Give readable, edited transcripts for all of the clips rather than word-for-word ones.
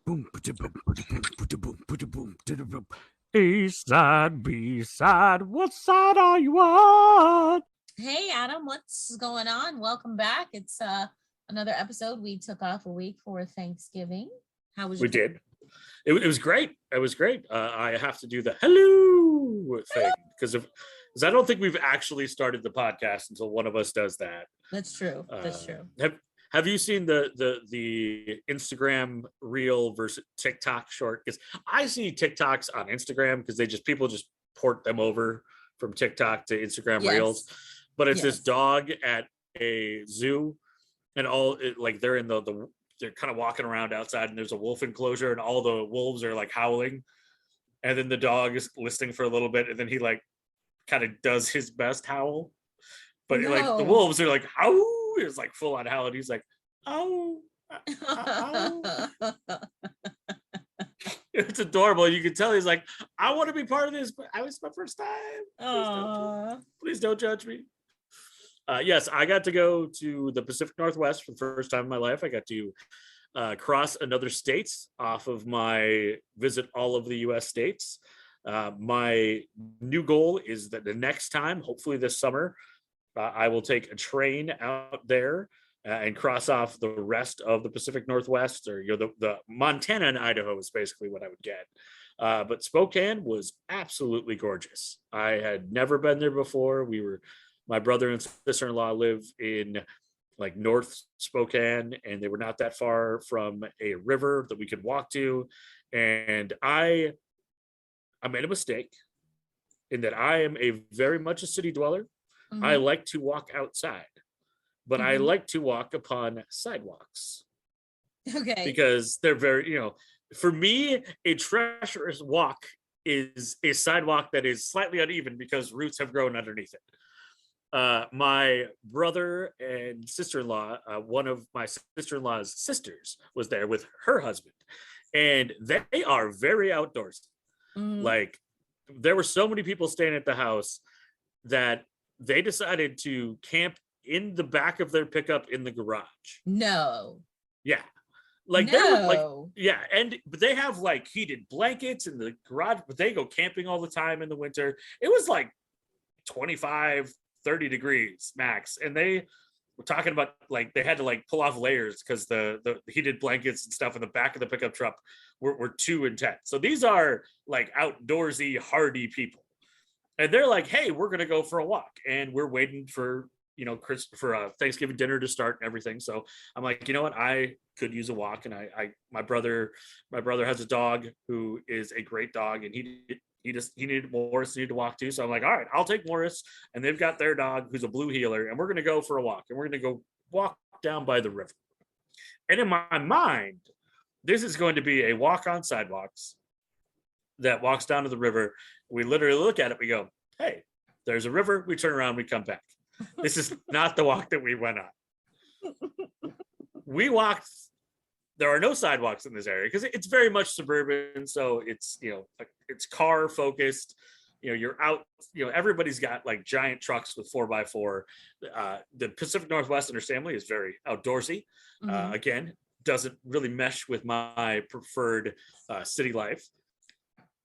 A side, B side, what side are you on? Hey Adam, what's going on? Welcome back. It's another episode. We took off a week for Thanksgiving. How was We your did. It was great. It was great. I have to do the hello thing because I don't think we've actually started the podcast until one of us does that. That's true. That's true. Have you seen the Instagram reel versus TikTok short? Because I see TikToks on Instagram because people just port them over from TikTok to Instagram reels. But it's this dog at a zoo, and they're in they're kind of walking around outside, and there's a wolf enclosure, and all the wolves are like howling, and then the dog is listening for a little bit, and then he like kind of does his best howl, but like the wolves are like howl. It's like full on howl, and he's like, oh, it's adorable. You can tell he's like, I want to be part of this, but it's my first time. Please don't judge me. Yes, I got to go to the Pacific Northwest for the first time in my life. I got to cross another state off of my visit all of the U.S. states. My new goal is that the next time, hopefully this summer, I will take a train out there and cross off the rest of the Pacific Northwest, or the Montana and Idaho is basically what I would get. But Spokane was absolutely gorgeous. I had never been there before. My brother and sister-in-law live in like North Spokane, and they were not that far from a river that we could walk to. And I made a mistake in that I am very much a city dweller. Mm-hmm. I like to walk outside, but I like to walk upon sidewalks. Okay. Because they're very, for me, a treacherous walk is a sidewalk that is slightly uneven because roots have grown underneath it. My brother and sister-in-law, one of my sister-in-law's sisters was there with her husband, and they are very outdoorsy. Mm. Like, there were so many people staying at the house that they decided to camp in the back of their pickup in the garage. No. Yeah. Like, they were like, yeah. But they have like heated blankets in the garage, but they go camping all the time in the winter. It was like 25, 30 degrees max. And they were talking about like, they had to like pull off layers because the heated blankets and stuff in the back of the pickup truck were too intense. So these are like outdoorsy, hardy people. And they're like, hey, we're going to go for a walk. And we're waiting for, for Thanksgiving dinner to start and everything. So I'm like, you know what? I could use a walk. And my brother has a dog who is a great dog. And he needed Morris to walk too. So I'm like, all right, I'll take Morris. And they've got their dog who's a blue heeler. And we're going to go for a walk. And we're going to go walk down by the river. And in my mind, this is going to be a walk on sidewalks that walks down to the river. We literally look at it. We go, hey, there's a river. We turn around. We come back. This is not the walk that we went on. We walked. There are no sidewalks in this area because it's very much suburban. So it's, it's car focused. You're out, everybody's got like giant trucks with 4x4. The Pacific Northwest, understandably, is very outdoorsy. Mm-hmm. Again, doesn't really mesh with my preferred city life.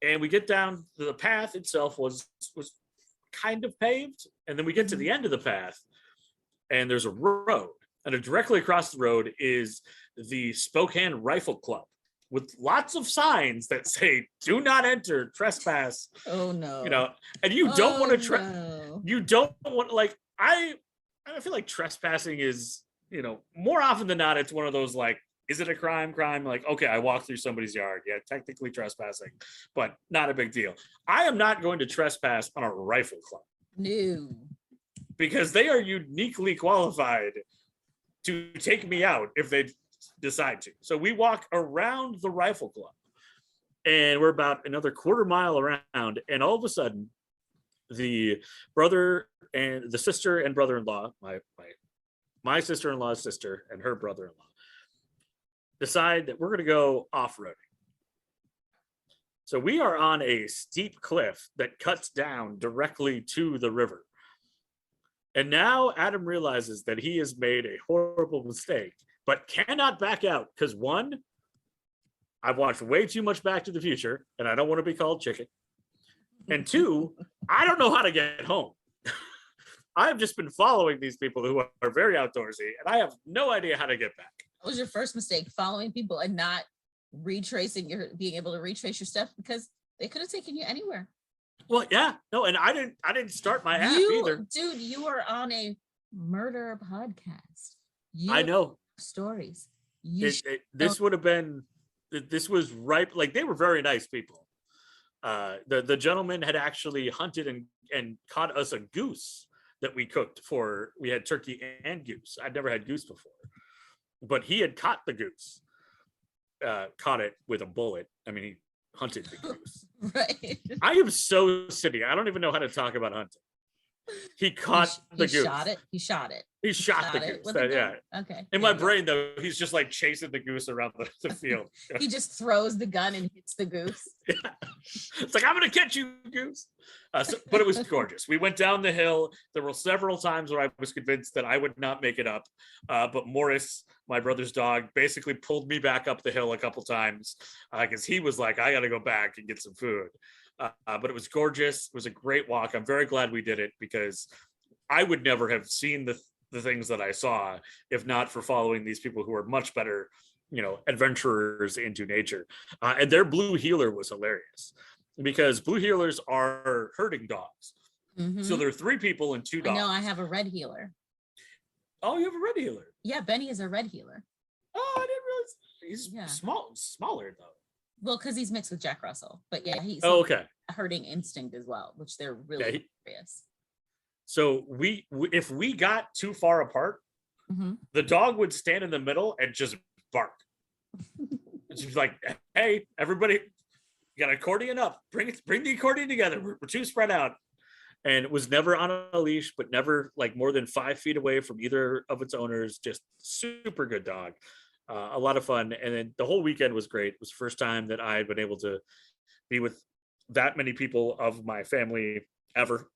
And we get down, the path itself was kind of paved. And then we get to the end of the path and there's a road. And directly across the road is the Spokane Rifle Club with lots of signs that say, do not enter, trespass. Oh, no. And you don't want to, you don't want, like, I feel like trespassing is, more often than not, it's one of those like, is it a crime? Like, okay, I walked through somebody's yard. Yeah, technically trespassing, but not a big deal. I am not going to trespass on a rifle club. No. Because they are uniquely qualified to take me out if they decide to. So we walk around the rifle club and we're about another quarter mile around. And all of a sudden, the brother and the sister and brother-in-law, my sister-in-law's sister and her brother-in-law, decide that we're going to go off-roading. So we are on a steep cliff that cuts down directly to the river. And now Adam realizes that he has made a horrible mistake, but cannot back out because one, I've watched way too much Back to the Future, and I don't want to be called chicken. And 2, I don't know how to get home. I've just been following these people who are very outdoorsy, and I have no idea how to get back. What was your first mistake? Following people and not being able to retrace your steps, because they could have taken you anywhere. Well, yeah, no, and I didn't start my app either. Dude, you are on a murder podcast. I know stories. This would have been. This was ripe. Like, they were very nice people. The gentleman had actually hunted and caught us a goose that we cooked for. We had turkey and goose. I'd never had goose before, but he had caught the goose. Caught it with a bullet. I mean, he hunted the goose. Right. I am so city. I don't even know how to talk about hunting. He caught the goose. He shot it. He shot the goose. Yeah. Okay. In my brain, though, he's just like chasing the goose around the field. He just throws the gun and hits the goose. Yeah. It's like, I'm going to catch you, goose. But it was gorgeous. We went down the hill. There were several times where I was convinced that I would not make it up. But Morris, my brother's dog, basically pulled me back up the hill a couple times because he was like, I got to go back and get some food. But it was gorgeous. It was a great walk. I'm very glad we did it, because I would never have seen the things that I saw if not for following these people who are much better, adventurers into nature. And their blue heeler was hilarious, because blue heelers are herding dogs. Mm-hmm. So there are 3 people and 2 dogs. No, I have a red heeler. Oh, you have a red heeler? Yeah, Benny is a red heeler. Oh, I didn't realize. He's smaller though. Well, because he's mixed with Jack Russell. But yeah, he's okay. A herding instinct as well, which they're really curious. So if we got too far apart, mm-hmm. the dog would stand in the middle and just bark. And she's like, hey, everybody, you got an accordion up. Bring the accordion together. We're too spread out. And it was never on a leash, but never like more than 5 feet away from either of its owners. Just super good dog. A lot of fun. And then the whole weekend was great. It was the first time that I had been able to be with that many people of my family ever,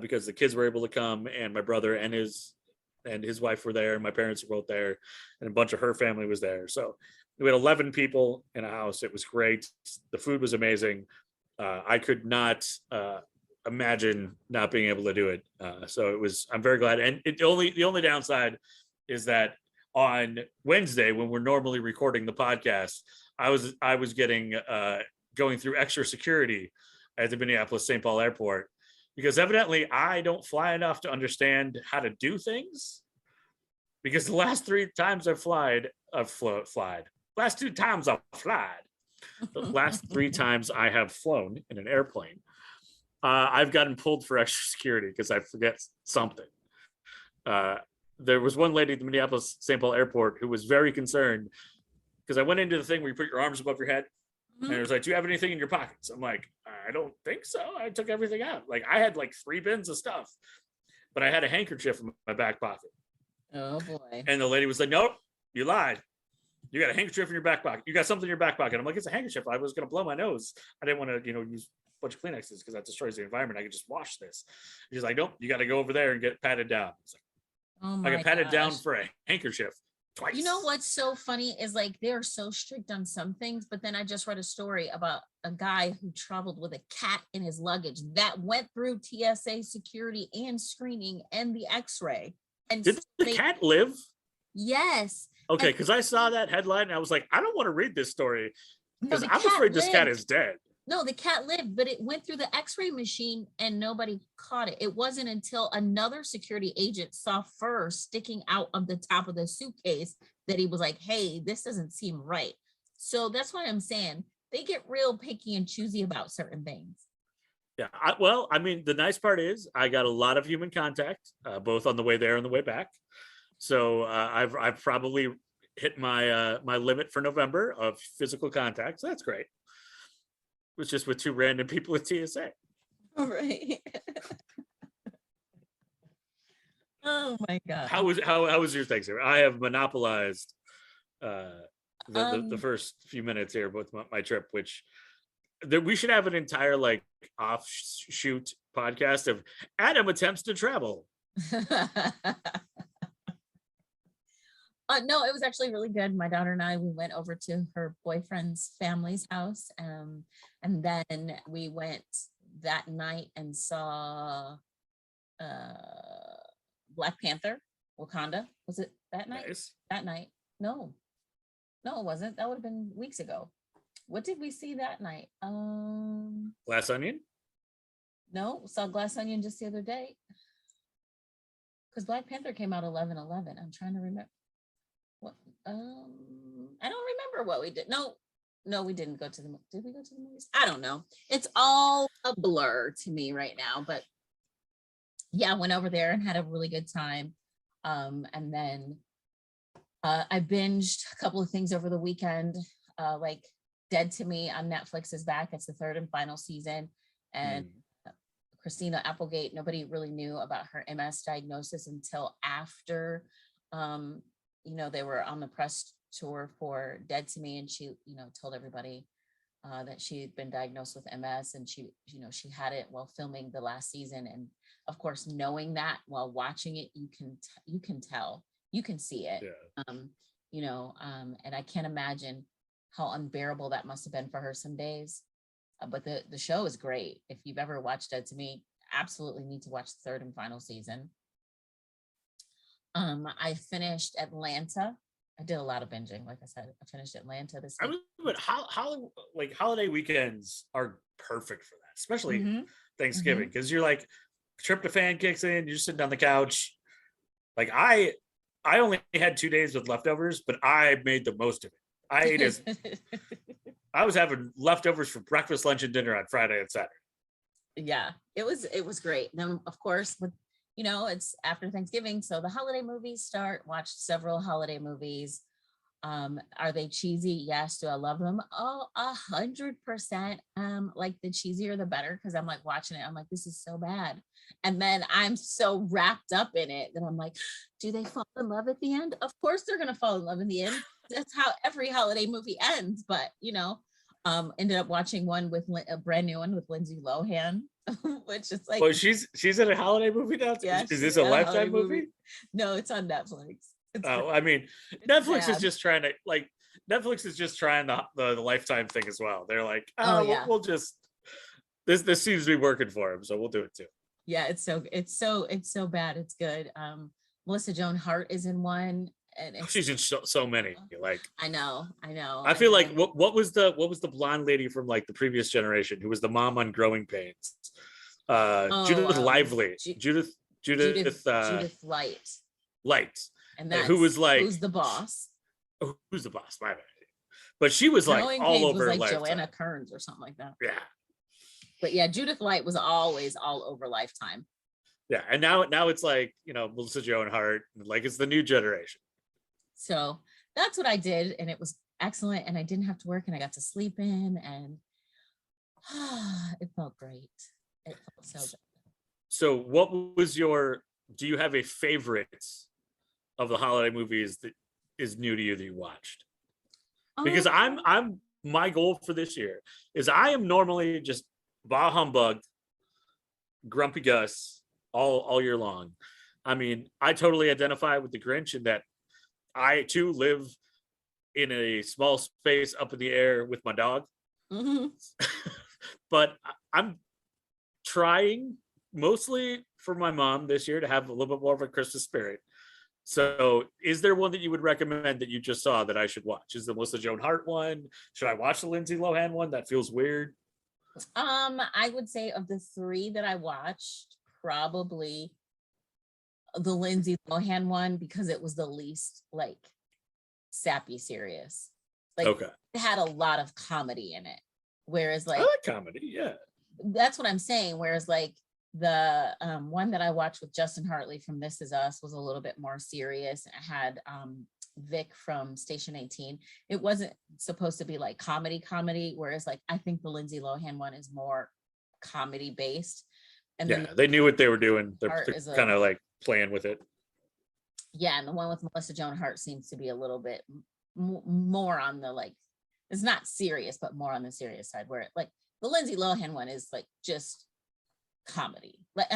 because the kids were able to come, and my brother and his wife were there, and my parents were both there, and a bunch of her family was there. So we had 11 people in a house. It was great. The food was amazing. I could not imagine not being able to do it. So it was. I'm very glad. And the only downside is that on Wednesday, when we're normally recording the podcast, I was getting going through extra security at the Minneapolis-St. Paul airport, because evidently I don't fly enough to understand how to do things. Because the last 3 times I've flied, last 2 times I've flied, the last 3 times I have flown in an airplane, I've gotten pulled for extra security because I forget something. There was one lady at the Minneapolis-St. Paul airport who was very concerned, because I went into the thing where you put your arms above your head, and it was like, do you have anything in your pockets? I'm like, I don't think so. I took everything out. Like, I had like 3 bins of stuff, but I had a handkerchief in my back pocket. Oh boy. And the lady was like, nope, you lied. You got a handkerchief in your back pocket. You got something in your back pocket. I'm like, it's a handkerchief. I was going to blow my nose. I didn't want to, use a bunch of Kleenexes because that destroys the environment. I could just wash this. She's like, nope, you got to go over there and get patted down. It's like, I got patted down for a handkerchief twice. You know what's so funny is, like, they're so strict on some things, but then I just read a story about a guy who traveled with a cat in his luggage that went through TSA security and screening and the X-ray. And did the cat live? Yes. Okay, because I saw that headline and I was like, I don't want to read this story because I'm afraid this cat is dead. No, the cat lived, but it went through the X-ray machine and nobody caught it. It wasn't until another security agent saw fur sticking out of the top of the suitcase that he was like, hey, this doesn't seem right. So that's why I'm saying they get real picky and choosy about certain things. Yeah, the nice part is I got a lot of human contact, both on the way there and the way back. So I've probably hit my my limit for November of physical contact. So that's great. It was just with 2 random people at TSA. All right. Oh my God. How was your Thanksgiving? I have monopolized the first few minutes here with my trip, which we should have an entire like offshoot podcast of Adam attempts to travel. No, it was actually really good. My daughter and I, we went over to her boyfriend's family's house, and then we went that night and saw Black Panther, Wakanda. Was it that night? Nice. That night? No, it wasn't. That would have been weeks ago. What did we see that night? Glass Onion? No, saw Glass Onion just the other day. Because Black Panther came out 11/11. I'm trying to remember. What? I don't remember what we did. No, we didn't go to the. Did we go to the movies? I don't know. It's all a blur to me right now. But yeah, I went over there and had a really good time. And then I binged a couple of things over the weekend. Like Dead to Me on Netflix is back. It's the third and final season, and Christina Applegate. Nobody really knew about her MS diagnosis until after. They were on the press tour for Dead to Me, and she, told everybody that she had been diagnosed with MS, and she had it while filming the last season. And of course, knowing that while watching it, you can tell, you can see it. Yeah. And I can't imagine how unbearable that must have been for her some days. But the show is great. If you've ever watched Dead to Me, absolutely need to watch the third and final season. I finished Atlanta. I did a lot of binging. Like I said, I finished Atlanta this week. But holiday weekends are perfect for that, especially Thanksgiving, because you're like, tryptophan kicks in, you're sitting on the couch. Like I only had 2 days with leftovers, but I made the most of it. I ate I was having leftovers for breakfast, lunch, and dinner on Friday and Saturday. Yeah, it was great. And then of course, with it's after Thanksgiving, so the holiday movies start. Watched several holiday movies. Are they cheesy? Yes. Do I love them? Oh, 100%. Like the cheesier the better, because I'm like watching it, I'm like, this is so bad. And then I'm so wrapped up in it that I'm like, do they fall in love at the end? Of course they're gonna fall in love in the end. That's how every holiday movie ends. But ended up watching one with a brand new one with Lindsay Lohan, which is like, well, she's in a holiday movie now. Yeah, is this a Lifetime movie? No, it's on Netflix. I mean, Netflix is just trying to the Lifetime thing as well. They're like, yeah. we'll just this seems to be working for them, so we'll do it too. Yeah, it's so bad. It's good. Melissa Joan Hart is in one. And she's in so many. Like I know. I feel like what was the blonde lady from like the previous generation who was the mom on Growing Pains? Judith Lively. Judith Light. And that's who's the boss? Who's the boss? My bad. But she was like Growing all Pains over was like Lifetime. Joanna Kearns or something like that. Yeah. But yeah, Judith Light was always all over Lifetime. Yeah, and now it's like, Melissa Joan Hart, like it's the new generation. So that's what I did, and it was excellent, and I didn't have to work, and I got to sleep in, and it felt great. It felt so good. So what was do you have a favorite of the holiday movies that is new to you that you watched? Because I'm my goal for this year is I am normally just bah humbug, grumpy Gus all year long. I mean, I totally identify with the Grinch in that I too live in a small space up in the air with my dog. But I'm trying mostly for my mom this year to have a little bit more of a Christmas spirit. So is there one that you would recommend that you just saw that I should watch? Is the Melissa Joan Hart one? Should I watch the Lindsay Lohan one? That feels weird. I would say of the three that I watched, probably the Lindsay Lohan one, because it was the least like sappy serious. Like it had a lot of comedy in it. Whereas like I like comedy, yeah. That's what I'm saying. Whereas like the one that I watched with Justin Hartley from This Is Us was a little bit more serious. It had Vic from Station 18. It wasn't supposed to be like comedy, whereas like I think the Lindsay Lohan one is more comedy based. And then they knew what they were doing. They're kind of like playing with it. Yeah, and the one with Melissa Joan Hart seems to be a little bit more on the like, it's not serious, but more on the serious side, where like the Lindsay Lohan one is like just comedy. Like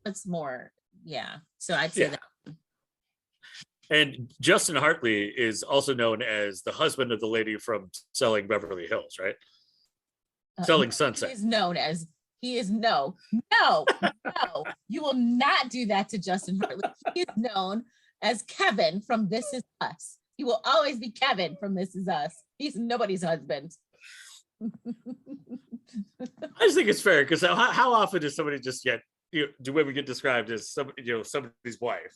it's more, yeah. So I'd say that. And Justin Hartley is also known as the husband of the lady from Selling Beverly Hills, right? Selling Sunset. He's known as no. You will not do that to Justin Hartley. He is known as Kevin from This Is Us. He will always be Kevin from This Is Us. He's nobody's husband. I just think it's fair because how often does somebody just do women get described as somebody's wife?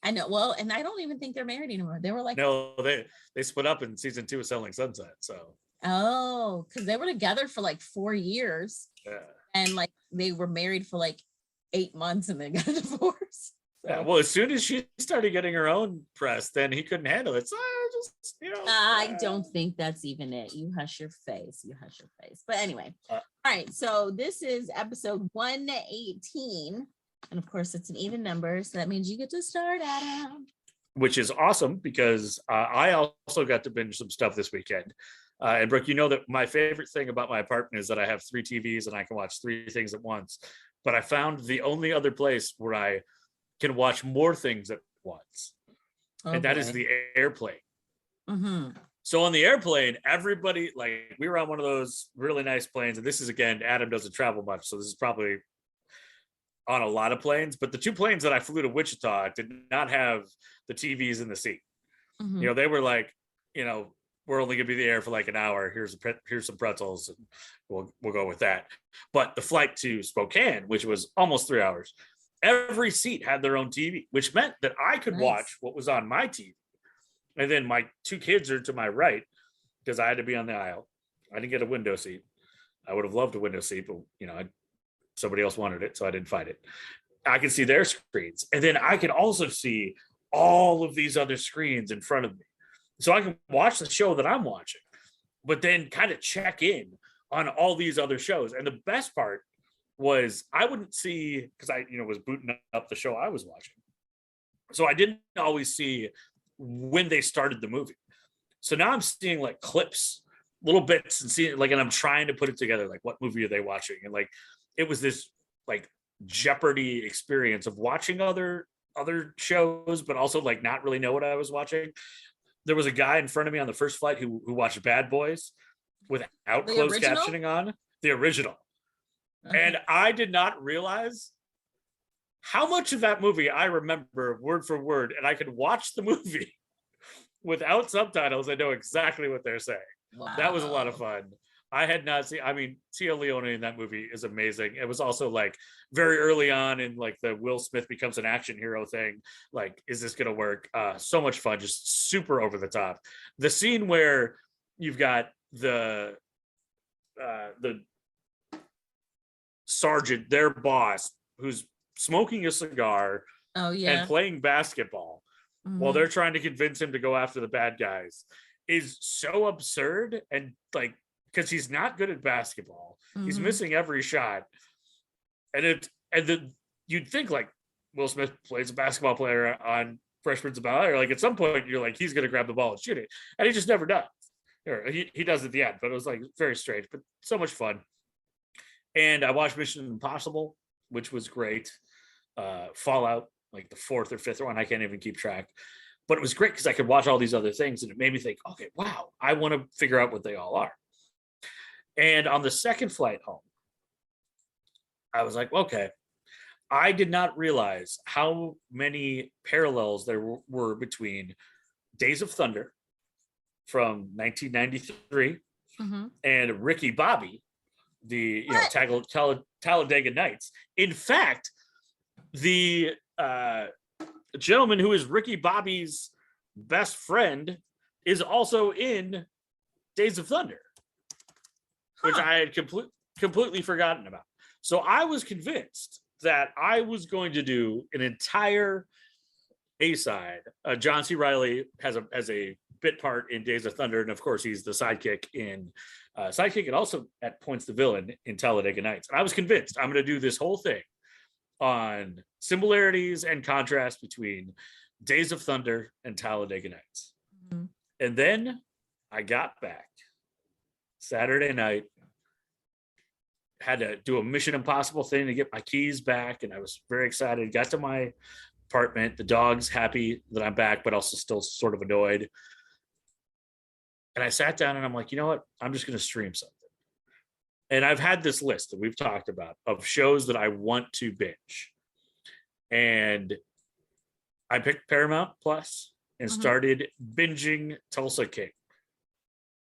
I know. Well, and I don't even think they're married anymore. They were like, no, they split up in season 2 of Selling Sunset. So because they were together for like 4 years. Yeah. And like they were married for like 8 months and then got divorced. So. Yeah, well, as soon as she started getting her own press, then he couldn't handle it. So I don't think that's even it. You hush your face. But anyway, all right. So this is episode 118. And of course, it's an even number. So that means you get to start, Adam. Which is awesome because I also got to binge some stuff this weekend. And Brooke, you know that my favorite thing about my apartment is that I have 3 TVs and I can watch 3 things at once. But I found the only other place where I can watch more things at once. And that is the airplane. Mm-hmm. So on the airplane, everybody, like, we were on one of those really nice planes. And this is, again, Adam doesn't travel much. So this is probably on a lot of planes. But the 2 planes that I flew to Wichita did not have the TVs in the seat. Mm-hmm. They were like, we're only going to be in the air for like an hour. Here's some pretzels. And we'll go with that. But the flight to Spokane, which was almost 3 hours, every seat had their own TV, which meant that I could watch what was on my TV. And then my 2 kids are to my right because I had to be on the aisle. I didn't get a window seat. I would have loved a window seat, but somebody else wanted it, so I didn't find it. I could see their screens. And then I could also see all of these other screens in front of me. So I can watch the show that I'm watching, but then kind of check in on all these other shows. And the best part was I wouldn't see, because I was booting up the show I was watching. So I didn't always see when they started the movie. So now I'm seeing like clips, little bits, and seeing like, and I'm trying to put it together, like what movie are they watching? And like, it was this like Jeopardy experience of watching other shows, but also like not really know what I was watching. There was a guy in front of me on the first flight who watched Bad Boys without closed captioning on, the original. And I did not realize how much of that movie I remember word for word, and I could watch the movie without subtitles. I know exactly what they're saying. Wow. That was a lot of fun. I had not seen, Tia Leone in that movie is amazing. It was also like very early on in like the Will Smith becomes an action hero thing. Like, is this going to work? So much fun, just super over the top. The scene where you've got the sergeant, their boss, who's smoking a cigar and playing basketball while they're trying to convince him to go after the bad guys is so absurd. And like, because he's not good at basketball. He's missing every shot. And you'd think like Will Smith plays a basketball player on Fresh Prince of Bel-Air. Like at some point you're like, he's going to grab the ball and shoot it. And he just never does. He does at the end, but it was like very strange, but so much fun. And I watched Mission Impossible, which was great. Fallout, like the 4th or 5th one. I can't even keep track. But it was great because I could watch all these other things. And it made me think, okay, wow, I want to figure out what they all are. And on the second flight home, I was like, okay, I did not realize how many parallels there were between Days of Thunder from 1993 and Ricky Bobby, the Talladega Nights. In fact, the gentleman who is Ricky Bobby's best friend is also in Days of Thunder, which I had completely forgotten about. So I was convinced that I was going to do an entire A-side. John C. Reilly has a bit part in Days of Thunder, and of course he's the sidekick and also at points the villain in Talladega Nights. And I was convinced I'm going to do this whole thing on similarities and contrast between Days of Thunder and Talladega Nights. And then I got back Saturday night, had to do a Mission Impossible thing to get my keys back, and I was very excited. Got to my apartment. The dog's happy that I'm back, but also still sort of annoyed. And I sat down and I'm like, you know what? I'm just going to stream something. And I've had this list that we've talked about of shows that I want to binge. And I picked Paramount Plus and started binging Tulsa King.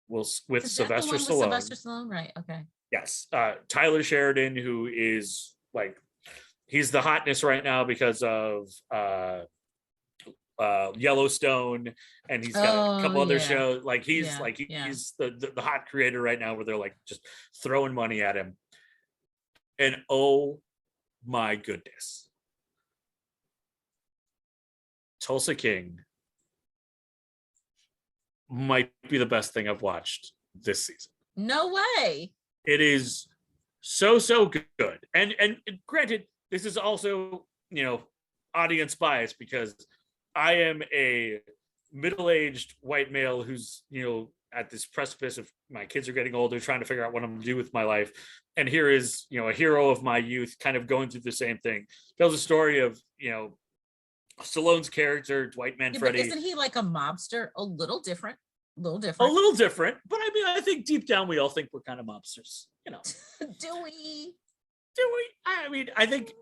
With Sylvester Stallone. Sylvester Stallone, right? Okay. Yes. Tyler Sheridan, who is like, he's the hotness right now because of Yellowstone, and he's got a couple other shows. Like he's he's the hot creator right now, where they're like just throwing money at him. And oh my goodness, Tulsa King might be the best thing I've watched this season. No way. It is so good. And granted, this is also, audience bias, because I am a middle-aged white male who's, at this precipice of my kids are getting older, trying to figure out what I'm going to do with my life. And here is, a hero of my youth kind of going through the same thing. Tells a story of, Stallone's character, Dwight Manfredi. Isn't he like a mobster? A little different. A little different. But I mean, I think deep down we all think we're kind of mobsters, Do we? I mean, I think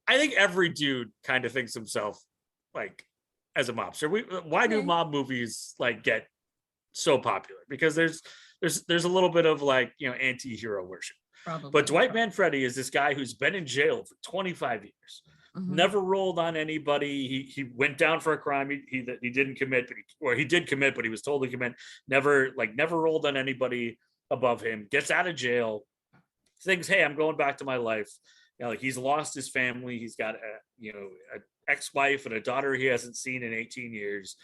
every dude kind of thinks himself like as a mobster. Why do mob movies like get so popular? Because there's a little bit of like, anti-hero worship. Probably. But Dwight Manfredi is this guy who's been in jail for 25 years. Never rolled on anybody. He went down for a crime he didn't commit, but he did commit, but he was told to commit. Never rolled on anybody above him. Gets out of jail. Thinks, hey, I'm going back to my life. He's lost his family. He's got an ex-wife and a daughter he hasn't seen in 18 years.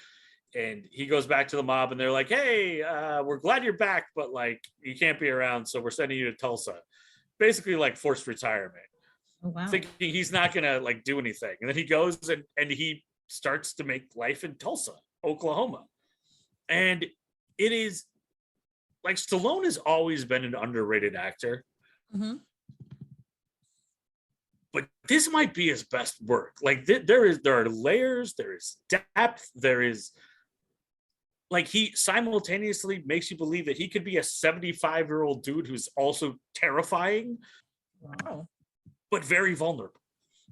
And he goes back to the mob, and they're like, hey, we're glad you're back, but like you can't be around, so we're sending you to Tulsa. Basically like forced retirement. Oh, wow. Thinking he's not gonna like do anything, and then he goes and he starts to make life in Tulsa, Oklahoma. And it is like, Stallone has always been an underrated actor, but this might be his best work. Like there are layers, there is depth, there is like, he simultaneously makes you believe that he could be a 75-year-old dude who's also terrifying. Wow. But very vulnerable.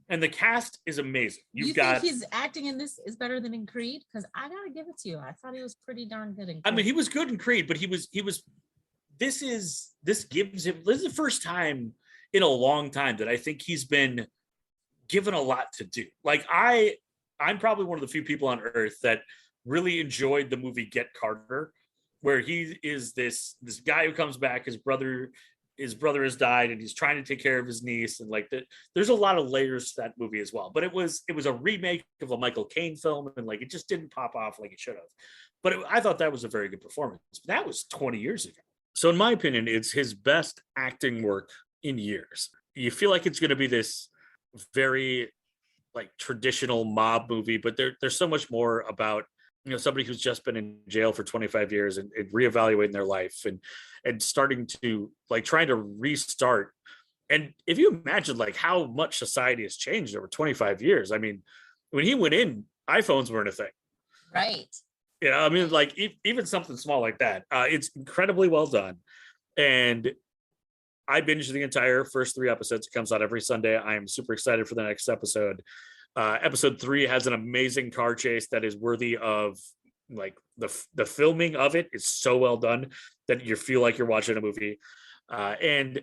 And the cast is amazing. You think his acting in this is better than in Creed? Because I gotta give it to you. I thought he was pretty darn good in Creed. I mean, he was good in Creed, but this is the first time in a long time that I think he's been given a lot to do. Like I'm probably one of the few people on earth that really enjoyed the movie Get Carter, where he is this guy who comes back, his brother has died, and he's trying to take care of his niece, and like there's a lot of layers to that movie as well. But it was a remake of a Michael Caine film, and like it just didn't pop off like it should have. But I thought that was a very good performance. That was 20 years ago. So in my opinion, it's his best acting work in years. You feel like it's going to be this very like traditional mob movie, but there's so much more about somebody who's just been in jail for 25 years and reevaluating their life and starting to like trying to restart. And if you imagine like how much society has changed over 25 years, I mean, when he went in, iPhones weren't a thing. Right. I mean, like even something small like that, it's incredibly well done. And I binged the entire first 3 episodes. It comes out every Sunday. I am super excited for the next episode. Episode 3 has an amazing car chase that is worthy of like the filming of it is so well done that you feel like you're watching a movie. And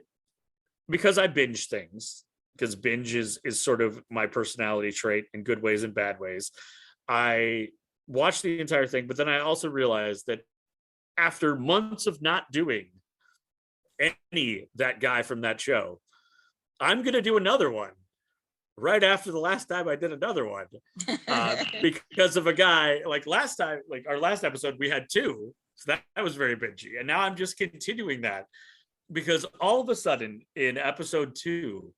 because I binge things, because binge is sort of my personality trait in good ways and bad ways, I watched the entire thing. But then I also realized that after months of not doing that guy from that show, I'm going to do another one right after the last time I did another one, because of a guy like last time, like our last episode, we had 2. So that was very bingey. And now I'm just continuing that because all of a sudden in episode 2,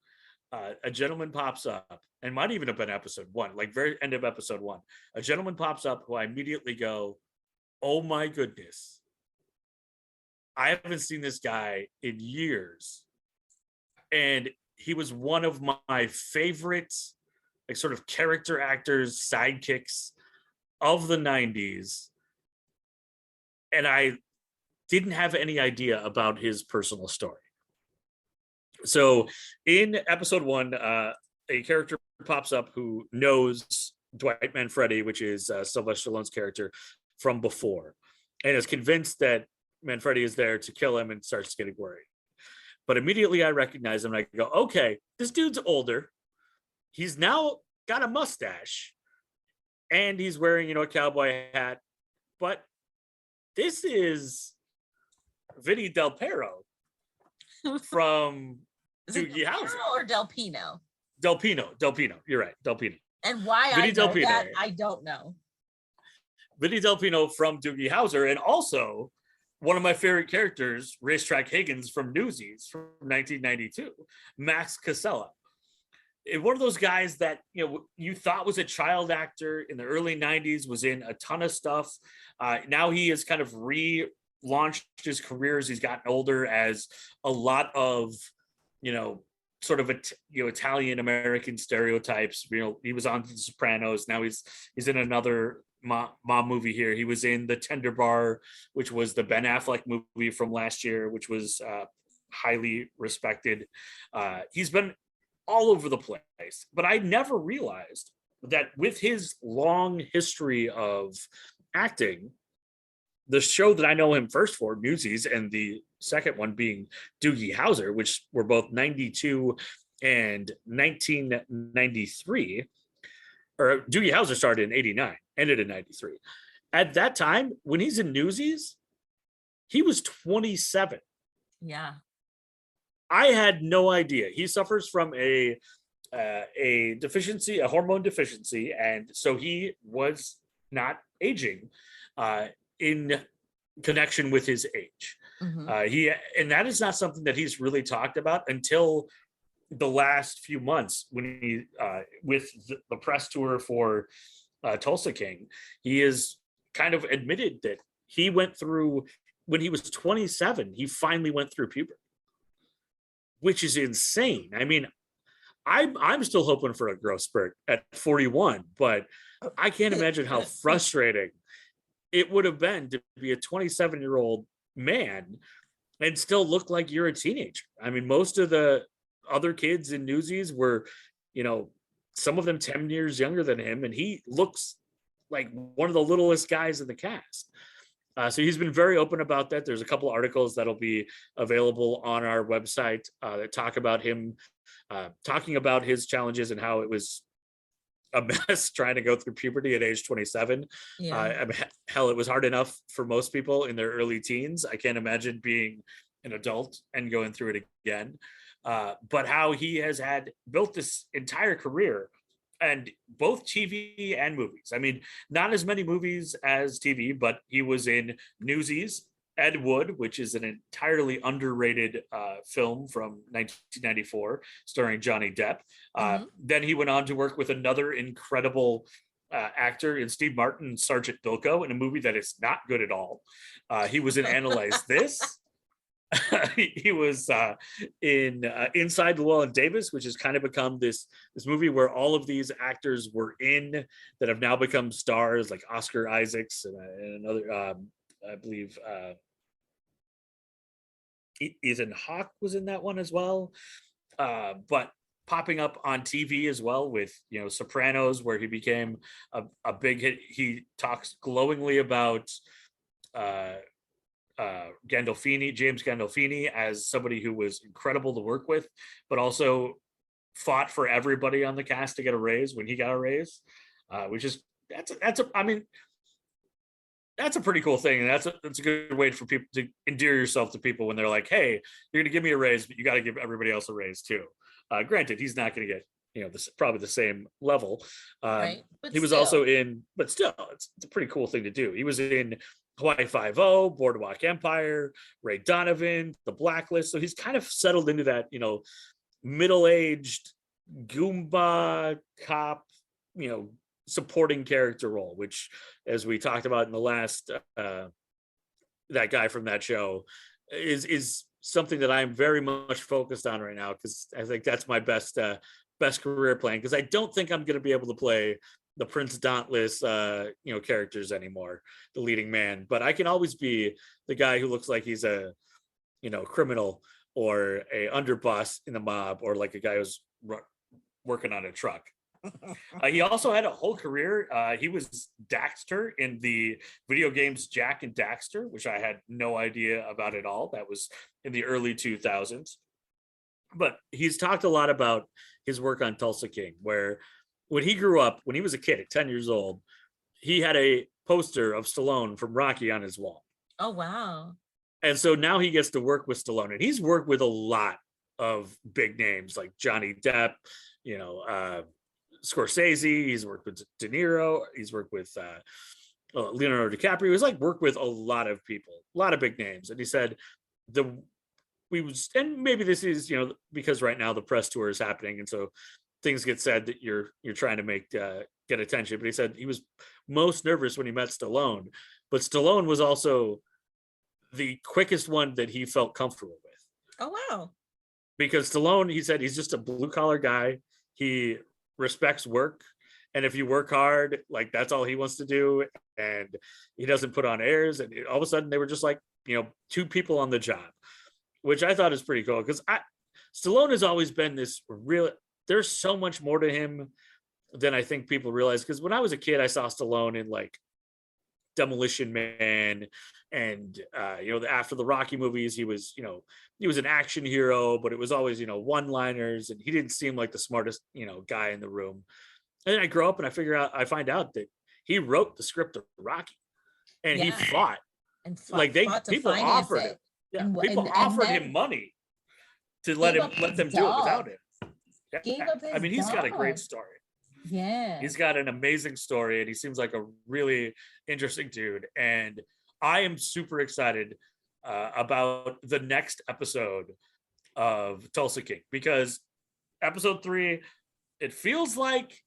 a gentleman pops up, and might even have been episode 1, like very end of episode 1. A gentleman pops up who I immediately go, oh my goodness, I haven't seen this guy in years. And he was one of my favorite like sort of character actors, sidekicks of the 90s. And I didn't have any idea about his personal story. So in episode 1, a character pops up who knows Dwight Manfredi, which is Sylvester Stallone's character, from before, and is convinced that Manfredi is there to kill him, and starts getting worried. But immediately I recognize him and I go, okay, this dude's older. He's now got a mustache and he's wearing, a cowboy hat. But this is Vinny Del Pero from Doogie Howser. Or Del Pino? Del Pino. You're right. Del Pino. And why Vinny I know Del Pino. That, I don't know. Vinny Del Pino from Doogie Howser, and also one of my favorite characters, Racetrack Higgins from Newsies from 1992, Max Casella. One of those guys that you thought was a child actor in the early 90s, was in a ton of stuff. Now he has kind of relaunched his career as he's gotten older, as a lot of sort of Italian American stereotypes. He was on The Sopranos. Now he's in another mom movie here. He was in The Tender Bar, which was the Ben Affleck movie from last year, which was highly respected. He's been all over the place, but I never realized that with his long history of acting, the show that I know him first for, Newsies, and the second one being Doogie Howser, which were both 92 and 1993, or Doogie Howser started in 89, ended in 93. At that time, when he's in Newsies, he was 27. Yeah. I had no idea. He suffers from a deficiency, a hormone deficiency, and so he was not aging in connection with his age. Mm-hmm. And that is not something that he's really talked about until the last few months, when he with the press tour for Tulsa King. He is kind of admitted that he went through, when he was 27, he finally went through puberty, which is insane. I mean, I'm still hoping for a growth spurt at 41, but I can't imagine how frustrating it would have been to be a 27-year-old man and still look like you're a teenager. I mean, most of the other kids in Newsies were, some of them 10 years younger than him, and he looks like one of the littlest guys in the cast. So he's been very open about that. There's a couple of articles that'll be available on our website that talk about him, talking about his challenges and how it was a mess trying to go through puberty at age 27. Yeah. I mean, hell, it was hard enough for most people in their early teens. I can't imagine being an adult and going through it again. But how he has built this entire career, and both TV and movies. I mean, not as many movies as TV, but he was in Newsies, Ed Wood, which is an entirely underrated film from 1994, starring Johnny Depp. Then he went on to work with another incredible actor in Steve Martin, Sergeant Bilko, in a movie that is not good at all. He was in Analyze This. He was in Inside Llewellyn Davis, which has kind of become this movie where all of these actors were in that have now become stars, like Oscar Isaacs and another, I believe Ethan Hawke was in that one as well. But popping up on TV as well with, Sopranos, where he became a big hit. He talks glowingly about James Gandolfini, as somebody who was incredible to work with, but also fought for everybody on the cast to get a raise when he got a raise, which is that's a pretty cool thing, and that's a good way for people to endear yourself to people when they're like, hey, you're gonna give me a raise, but you got to give everybody else a raise too. Granted, he's not gonna get probably the same level, right? But he was also in, but still, it's a pretty cool thing to do. He was in Hawaii Five-0, Boardwalk Empire, Ray Donovan, The Blacklist. So he's kind of settled into that, middle-aged Goomba cop, supporting character role, which, as we talked about in the last, that guy from that show, is something that I'm very much focused on right now, because I think that's my best best career playing, because I don't think I'm going to be able to play the Prince Dauntless, characters anymore, the leading man. But I can always be the guy who looks like he's a, criminal or a underboss in the mob, or like a guy who's working on a truck. He also had a whole career. He was Daxter in the video games Jak and Daxter, which I had no idea about at all. That was in the early 2000s. But he's talked a lot about his work on Tulsa King, where when he grew up, when he was a kid at 10 years old, he had a poster of Stallone from Rocky on his wall. Oh, wow. And so now he gets to work with Stallone, and he's worked with a lot of big names like Johnny Depp, Scorsese. He's worked with De Niro. He's worked with Leonardo DiCaprio. He's worked with a lot of people, a lot of big names. And he said and maybe this is, because right now the press tour is happening, and so things get said that you're trying to make get attention. But he said he was most nervous when he met Stallone, but Stallone was also the quickest one that he felt comfortable with. Oh, wow. Because Stallone, he said, he's just a blue collar guy. He respects work, and if you work hard, that's all he wants to do, and he doesn't put on airs. And all of a sudden they were just two people on the job, which I thought is pretty cool, because Stallone has always been this real, there's so much more to him than I think people realize. Because when I was a kid, I saw Stallone in Demolition Man, and after the Rocky movies, he was an action hero, but it was always one-liners, and he didn't seem like the smartest guy in the room. And then I grow up and I find out that he wrote the script of Rocky, and he fought, and people offered him, people offered him money to let them do it without him. I mean, he's got a great story. Yeah, he's got an amazing story, and he seems like a really interesting dude. And I am super excited about the next episode of Tulsa King, because episode 3, it feels like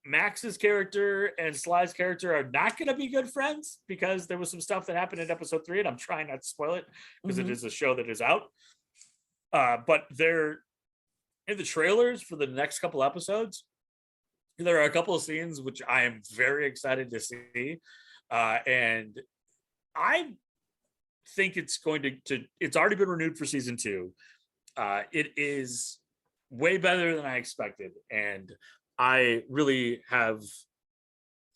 Max's character and Sly's character are not going to be good friends, because there was some stuff that happened in episode 3, and I'm trying not to spoil it because it is a show that is out. But they're in the trailers for the next couple episodes. There are a couple of scenes which I am very excited to see. And I think it's going to it's already been renewed for season 2. It is way better than I expected, and I really have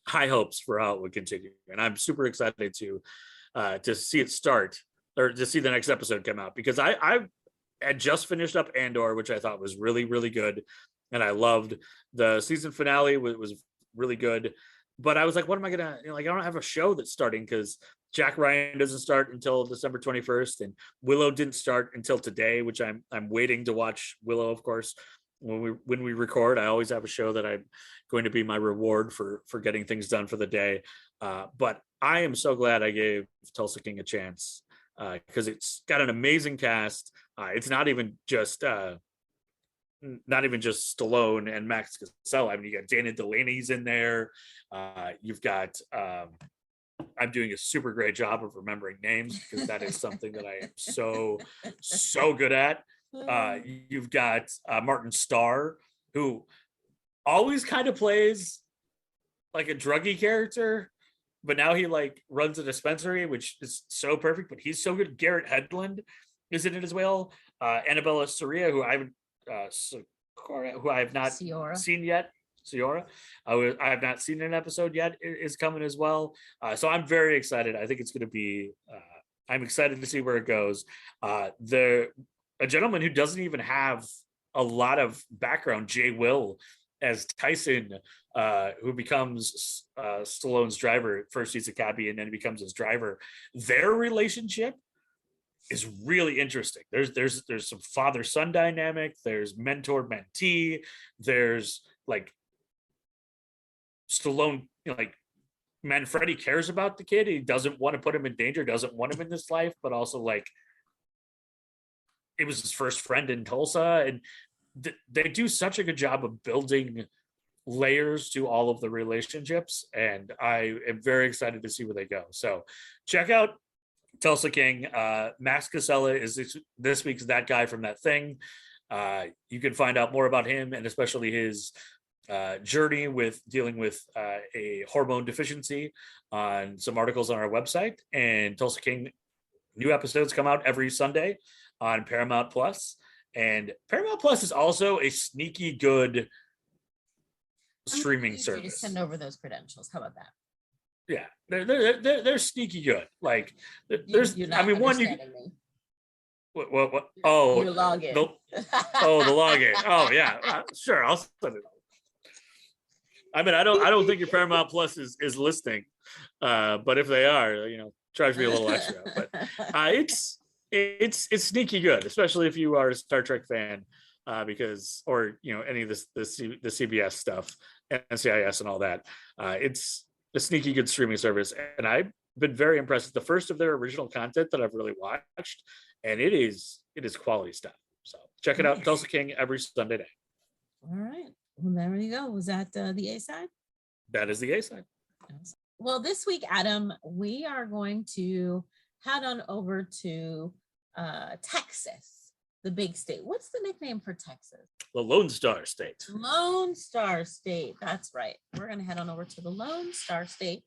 high hopes for how it would continue. And I'm super excited to see it start, or to see the next episode come out, because I had just finished up Andor, which I thought was really, really good. And I loved the season finale. Was really good. But I was like, what am I gonna, I don't have a show that's starting, because Jack Ryan doesn't start until December 21st, and Willow didn't start until today, which I'm waiting to watch Willow, of course. When we record, I always have a show that I'm going to be my reward for getting things done for the day. But I am so glad I gave Tulsa King a chance, because it's got an amazing cast. It's not even just Stallone and Max Casella. I mean, you got Dana Delaney's in there. You've got I'm doing a super great job of remembering names, because that is something that I am so good at. You've got Martin Starr, who always kind of plays like a druggy character, but now he runs a dispensary, which is so perfect. But he's so good. Garrett Hedlund is in it as well. Annabella Soria, who I have not seen yet. Ciora, I have not seen an episode yet, is coming as well. So I'm very excited. I think it's going to be. I'm excited to see where it goes. A gentleman who doesn't even have a lot of background, Jay Will, as Tyson, who becomes Stallone's driver. First he's a cabbie, and then he becomes his driver. Their relationship is really interesting. There's some father-son dynamic. There's mentor-mentee. There's Stallone, Manfredi cares about the kid. He doesn't want to put him in danger, doesn't want him in this life, but also it was his first friend in Tulsa. And they do such a good job of building layers to all of the relationships. And I am very excited to see where they go. So check out Tulsa King. Max Casella is this week's that guy from That Thing. You can find out more about him and especially his journey with dealing with a hormone deficiency on some articles on our website. And Tulsa King, new episodes come out every Sunday on Paramount Plus. And Paramount Plus is also a sneaky good streaming service. Just send over those credentials. How about that? Yeah, they're sneaky good. Like there's, you're not I mean, one you. Me. What? Oh, your login. The login. Oh yeah, sure. I'll send it. I mean, I don't think your Paramount Plus is listing, but if they are, charge me a little extra. But it's sneaky good, especially if you are a Star Trek fan, because any of the CBS stuff, NCIS and all that. It's a sneaky good streaming service, and I've been very impressed. It's the first of their original content that I've really watched, and it is quality stuff. So check it out, Tulsa King, every Sunday night. All right. Well, there you go. Was that the A side? That is the A side. Well, this week, Adam, we are going to head on over to Texas, the big state. What's the nickname for Texas? The Lone Star State. Lone Star State. That's right. We're going to head on over to the Lone Star State.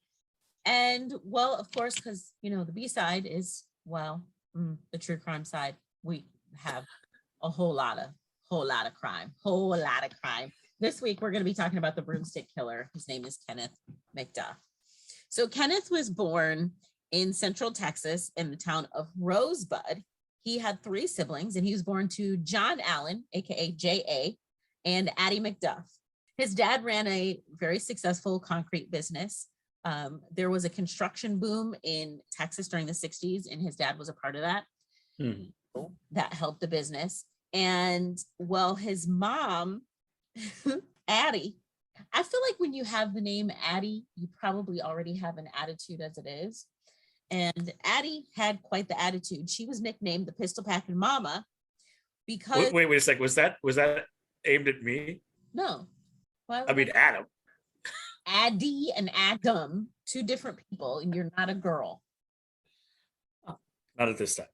And, well, of course, because, the B side is, the true crime side. We have a whole lot of crime. This week, we're going to be talking about the Broomstick Killer. His name is Kenneth McDuff. So Kenneth was born in Central Texas in the town of Rosebud. He had 3 siblings, and he was born to John Allen, aka J.A., and Addie McDuff. His dad ran a very successful concrete business. There was a construction boom in Texas during the 60s, and his dad was a part of that. That helped the business. And, his mom, Addie, I feel like when you have the name Addie, you probably already have an attitude as it is. And Addie had quite the attitude. She was nicknamed the Pistol Packing Mama because... Wait a sec. Was that aimed at me? No. I mean, Adam. Addie and Adam, 2 different people, and you're not a girl. Not at this time.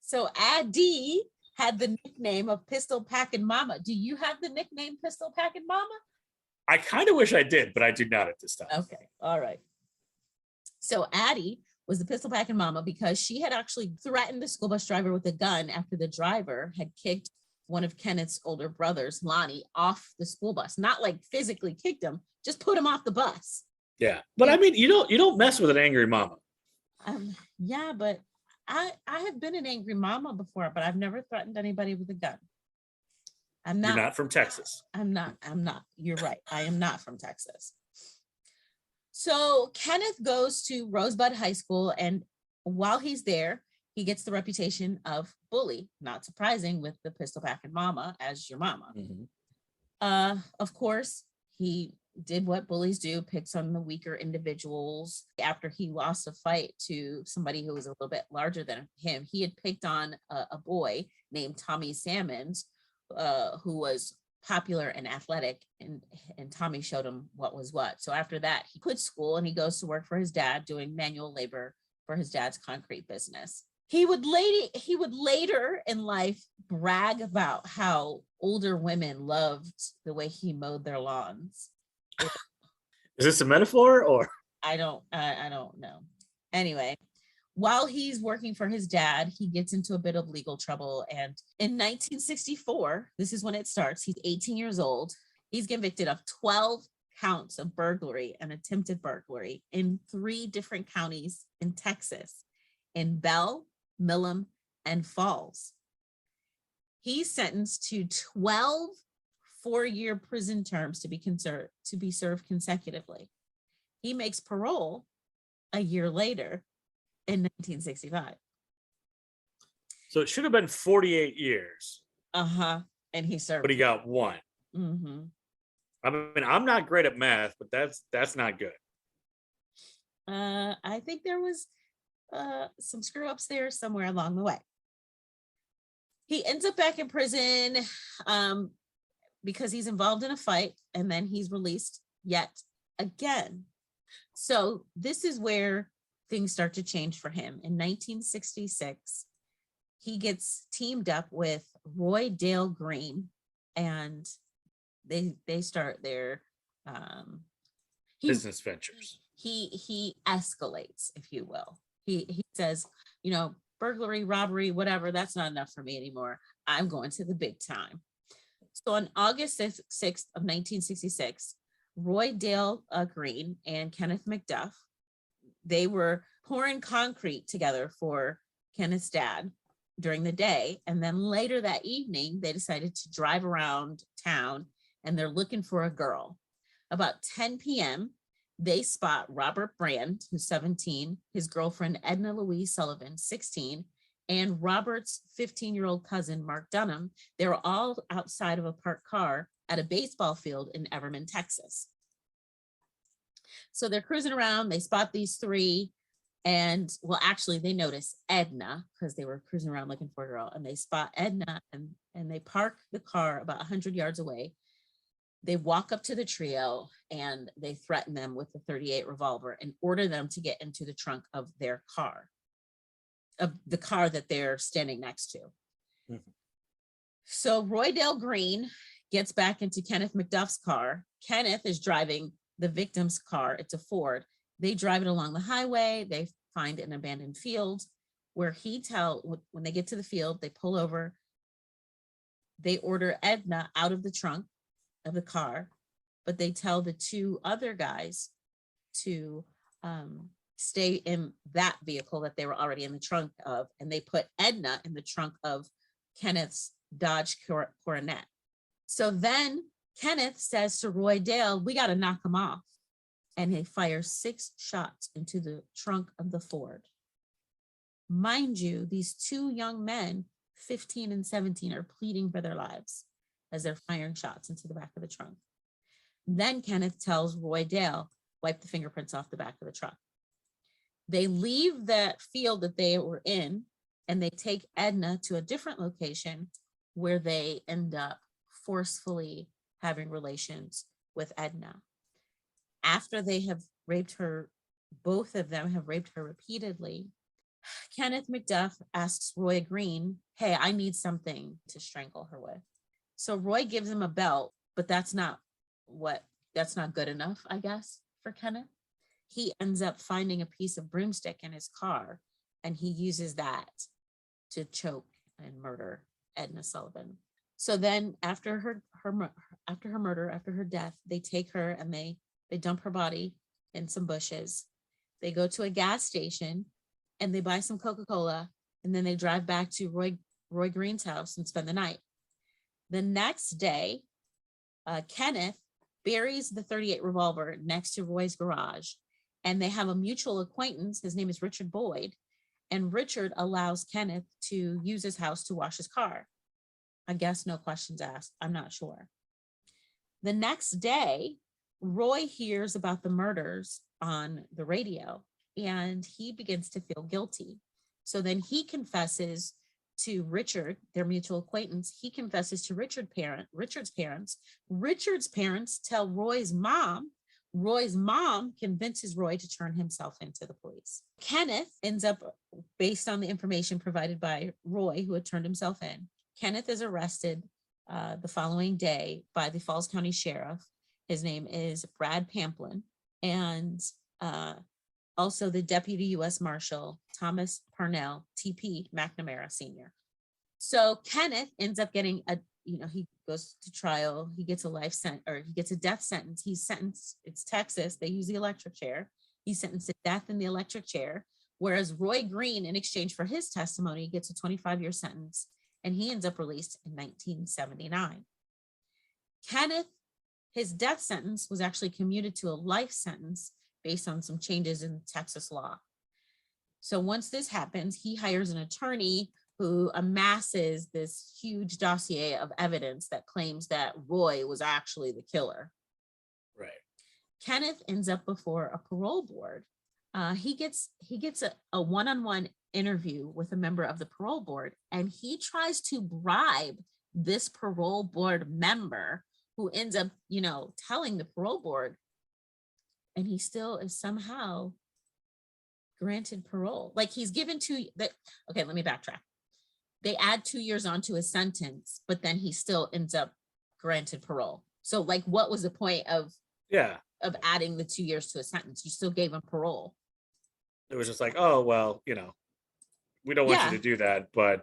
So Addie had the nickname of Pistol Packing Mama. Do you have the nickname Pistol Packing Mama? I kind of wish I did, but I do not at this time. Okay. All right. So Addie was the Pistol Packing Mama because she had actually threatened the school bus driver with a gun after the driver had kicked one of Kenneth's older brothers, Lonnie, off the school bus. Not like physically kicked him, just put him off the bus. Yeah. But I mean, you don't mess with an angry mama. Yeah, but I have been an angry mama before, but I've never threatened anybody with a gun. I'm not. You're not from Texas. I'm not. You're right. I am not from Texas. So Kenneth goes to Rosebud High School, and while he's there, he gets the reputation of bully. Not surprising with the Pistol Packing Mama as your mama. Of course, he did what bullies do, picks on the weaker individuals. After he lost a fight to somebody who was a little bit larger than him, he had picked on a boy named Tommy Salmons, who was popular and athletic, and Tommy showed him what was what. So after that, he quits school and he goes to work for his dad doing manual labor for his dad's concrete business. He would later in life brag about how older women loved the way he mowed their lawns. Is this a metaphor or? I don't know. Anyway, while he's working for his dad, he gets into a bit of legal trouble. And in 1964, this is when it starts. He's 18 years old. He's convicted of 12 counts of burglary and attempted burglary in 3 different counties in Texas, in Bell, Milam, and Falls. He's sentenced to 12 4-year prison terms to be served consecutively. He makes parole a year later in 1965. So it should have been 48 years. And he served. But he got 1. I mean, I'm not great at math, but that's not good. I think there was some screw ups there somewhere along the way. He ends up back in prison because he's involved in a fight, and then he's released yet again. So this is where things start to change for him. In 1966, he gets teamed up with Roy Dale Green, and they start their business ventures. He escalates, if you will. He says, burglary, robbery, whatever, that's not enough for me anymore. I'm going to the big time. So on August 6th of 1966, Roy Dale Green and Kenneth McDuff, they were pouring concrete together for Kenneth's dad during the day. And then later that evening, they decided to drive around town, and they're looking for a girl. About 10 p.m., they spot Robert Brand, who's 17, his girlfriend Edna Louise Sullivan, 16, and Robert's 15-year-old cousin, Mark Dunham. They were all outside of a parked car at a baseball field in Everman, Texas. So they're cruising around, they spot these three, and well, actually they notice Edna because they were cruising around looking for a girl, and they spot Edna, and they park the car about 100 yards away. They walk up to the trio and they threaten them with the .38 revolver and order them to get into the trunk of their car, of the car that they're standing next to. Mm-hmm. So Roy Dale Green gets back into Kenneth McDuff's car. Kenneth is driving the victim's car. It's a Ford. They drive it along the highway. They find an abandoned field where when they get to the field, they pull over. They order Edna out of the trunk of the car, but they tell the two other guys to stay in that vehicle that they were already in the trunk of, and they put Edna in the trunk of Kenneth's Dodge Coronet. So then Kenneth says to Roy Dale, "We got to knock him off." And he fires 6 shots into the trunk of the Ford. Mind you, these two young men, 15 and 17, are pleading for their lives as they're firing shots into the back of the trunk. Then Kenneth tells Roy Dale, "Wipe the fingerprints off the back of the truck." They leave that field that they were in, and they take Edna to a different location where they end up forcefully having relations with Edna. After they have raped her, both of them have raped her repeatedly, Kenneth McDuff asks Roy Green, "Hey, I need something to strangle her with." So Roy gives him a belt, but that's not good enough, I guess, for Kenneth. He ends up finding a piece of broomstick in his car, and he uses that to choke and murder Edna Sullivan. So then after her murder, after her death, they take her and they dump her body in some bushes. They go to a gas station and they buy some Coca-Cola, and then they drive back to Roy Green's house and spend the night. The next day, Kenneth buries the .38 revolver next to Roy's garage, and they have a mutual acquaintance. His name is Richard Boyd, and Richard allows Kenneth to use his house to wash his car. I guess no questions asked. I'm not sure. The next day, Roy hears about the murders on the radio, and he begins to feel guilty. So then he confesses to Richard, their mutual acquaintance. He confesses to Richard's parents. Richard's parents tell Roy's mom. Roy's mom convinces Roy to turn himself into the police. Kenneth ends up, based on the information provided by Roy, who had turned himself in, Kenneth is arrested the following day by the Falls County Sheriff. His name is Brad Pamplin, and also the Deputy U.S. Marshal Thomas Parnell, T.P. McNamara Sr. So Kenneth ends up getting he goes to trial. He gets a life sentence, or he gets a death sentence. He's sentenced. It's Texas. They use the electric chair. He's sentenced to death in the electric chair. Whereas Roy Green, in exchange for his testimony, gets a 25-year sentence, and he ends up released in 1979. Kenneth, his death sentence was actually commuted to a life sentence based on some changes in Texas law. So once this happens, he hires an attorney who amasses this huge dossier of evidence that claims that Roy was actually the killer. Right. Kenneth ends up before a parole board. He gets a one-on-one interview with a member of the parole board, and he tries to bribe this parole board member, who ends up, telling the parole board, and he still is somehow granted parole. Like, he's given to that. Okay, let me backtrack. they add 2 years onto his sentence, but then he still ends up granted parole. So like, what was the point of adding the 2 years to a sentence? You still gave him parole. It was just like, oh, well, we don't want you to do that, but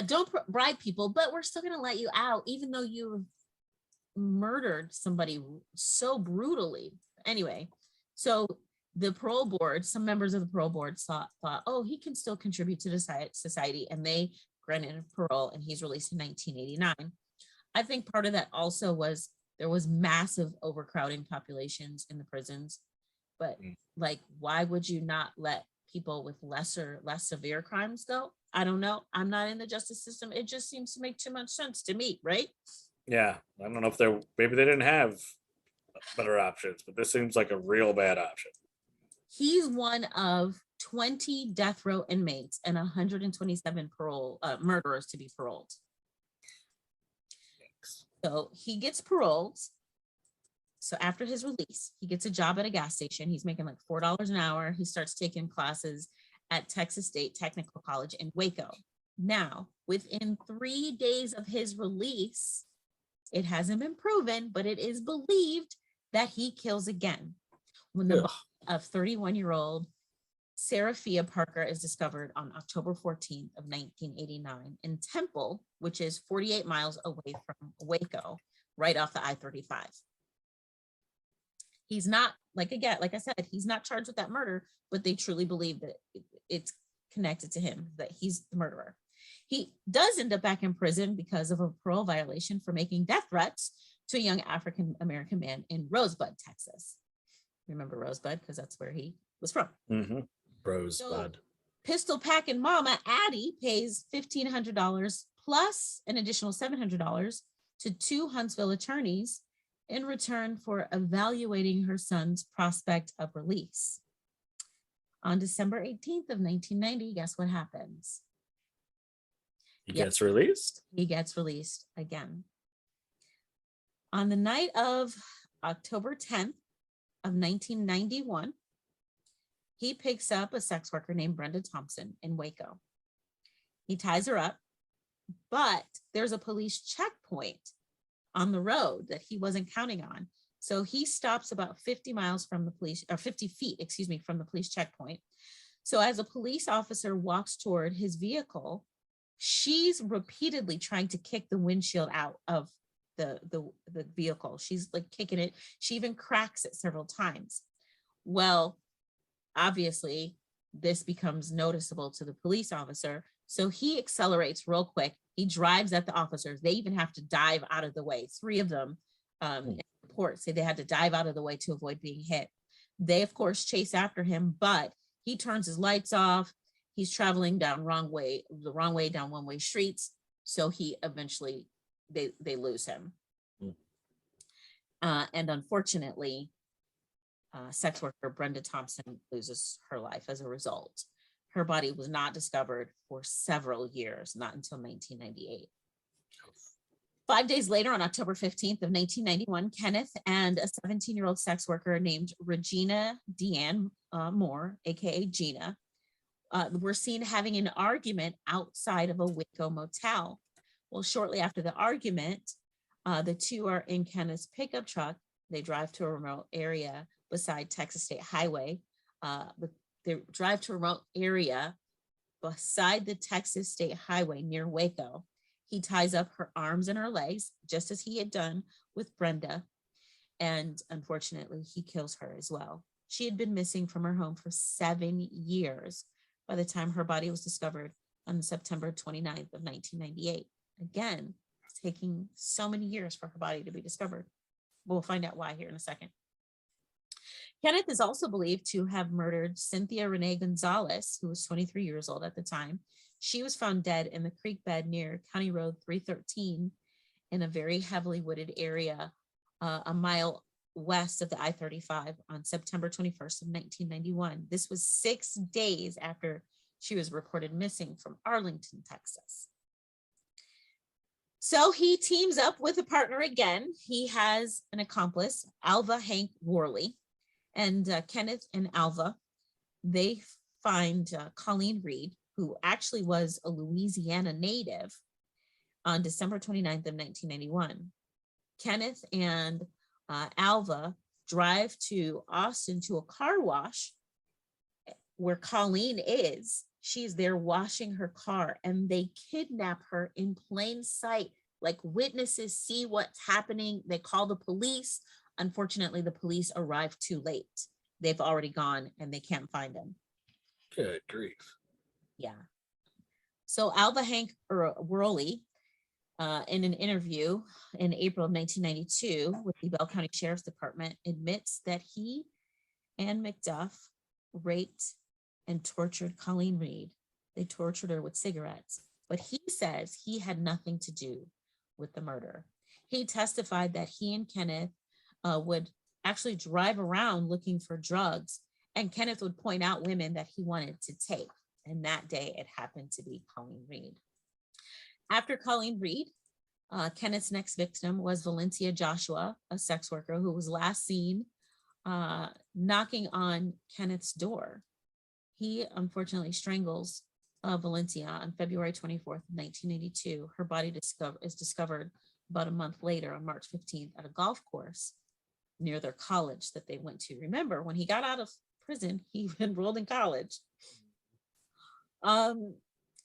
don't bribe people, but we're still going to let you out, even though you murdered somebody so brutally. Anyway, so the parole board, some members of the parole board thought, oh, he can still contribute to the society, and they granted him parole, and he's released in 1989. I think part of that also was there was massive overcrowding populations in the prisons, but like, why would you not let people with less severe crimes go? I don't know. I'm not in the justice system. It just seems to make too much sense to me, right? Yeah, I don't know if maybe they didn't have better options, but this seems like a real bad option. He's one of 20 death row inmates and 127 murderers to be paroled. Thanks. So he gets paroled. So after his release, he gets a job at a gas station. He's making like $4 an hour. He starts taking classes at Texas State Technical College in Waco. Now, within 3 days of his release, it hasn't been proven, but it is believed that he kills again. When the body of 31-year-old Seraphia Parker is discovered on October 14th of 1989 in Temple, which is 48 miles away from Waco, right off the I-35. He's not, like I said, he's not charged with that murder, but they truly believe that it's connected to him, that he's the murderer. He does end up back in prison because of a parole violation for making death threats to a young African-American man in Rosebud, Texas. Remember Rosebud? Because that's where he was from. Mm-hmm. Rosebud. So, pistol packing mama Addie pays $1,500 plus an additional $700 to 2 Huntsville attorneys in return for evaluating her son's prospect of release. On December 18th of 1990, guess what happens? He gets released? He gets released again. On the night of October 10th of 1991, he picks up a sex worker named Brenda Thompson in Waco. He ties her up, but there's a police checkpoint on the road that he wasn't counting on. So he stops about 50 miles from the police, or 50 feet, from the police checkpoint. So as a police officer walks toward his vehicle, she's repeatedly trying to kick the windshield out of the vehicle. She's like kicking it. She even cracks it several times. Well, obviously, this becomes noticeable to the police officer. So he accelerates real quick. He drives at the officers. They even have to dive out of the way. 3 of them in report say they had to dive out of the way to avoid being hit. They, of course, chase after him, but he turns his lights off. He's traveling the wrong way down one-way streets. So he eventually, they lose him. And unfortunately, sex worker Brenda Thompson loses her life as a result. Her body was not discovered for several years, not until 1998. 5 days later, on October 15th of 1991, Kenneth and a 17-year-old sex worker named Regina Deanne Moore, aka Gina, were seen having an argument outside of a Waco motel. Well, shortly after the argument, the two are in Kenneth's pickup truck. They drive to a remote area beside Texas State Highway. They drive to a remote area beside the Texas State Highway near Waco. He ties up her arms and her legs, just as he had done with Brenda. And unfortunately, he kills her as well. She had been missing from her home for 7 years by the time her body was discovered on September 29th of 1998. Again, it's taking so many years for her body to be discovered. We'll find out why here in a second. Kenneth is also believed to have murdered Cynthia Renee Gonzalez, who was 23 years old at the time. She was found dead in the creek bed near County Road 313 in a very heavily wooded area a mile west of the I-35 on September 21st of 1991. This was 6 days after she was reported missing from Arlington, Texas. So he teams up with a partner again. He has an accomplice, Alva Hank Worley, and Kenneth and Alva, they find Colleen Reed, who actually was a Louisiana native, on December 29th of 1991. Kenneth and Alva drive to Austin to a car wash where Colleen is. She's there washing her car, and they kidnap her in plain sight. Like, witnesses see what's happening. They call the police. Unfortunately, the police arrive too late. They've already gone and they can't find them. Good grief. Yeah. So Alva Hank Worley, in an interview in April of 1992 with the Bell County Sheriff's Department, admits that he and McDuff raped and tortured Colleen Reed. They tortured her with cigarettes, but he says he had nothing to do with the murder. He testified that he and Kenneth would actually drive around looking for drugs, and Kenneth would point out women that he wanted to take. And that day it happened to be Colleen Reed. After Colleen Reed, Kenneth's next victim was Valencia Joshua, a sex worker who was last seen knocking on Kenneth's door. He unfortunately strangles Valencia on February 24th, 1982. Her body is discovered about a month later on March 15th at a golf course near their college that they went to. Remember, when he got out of prison, he enrolled in college.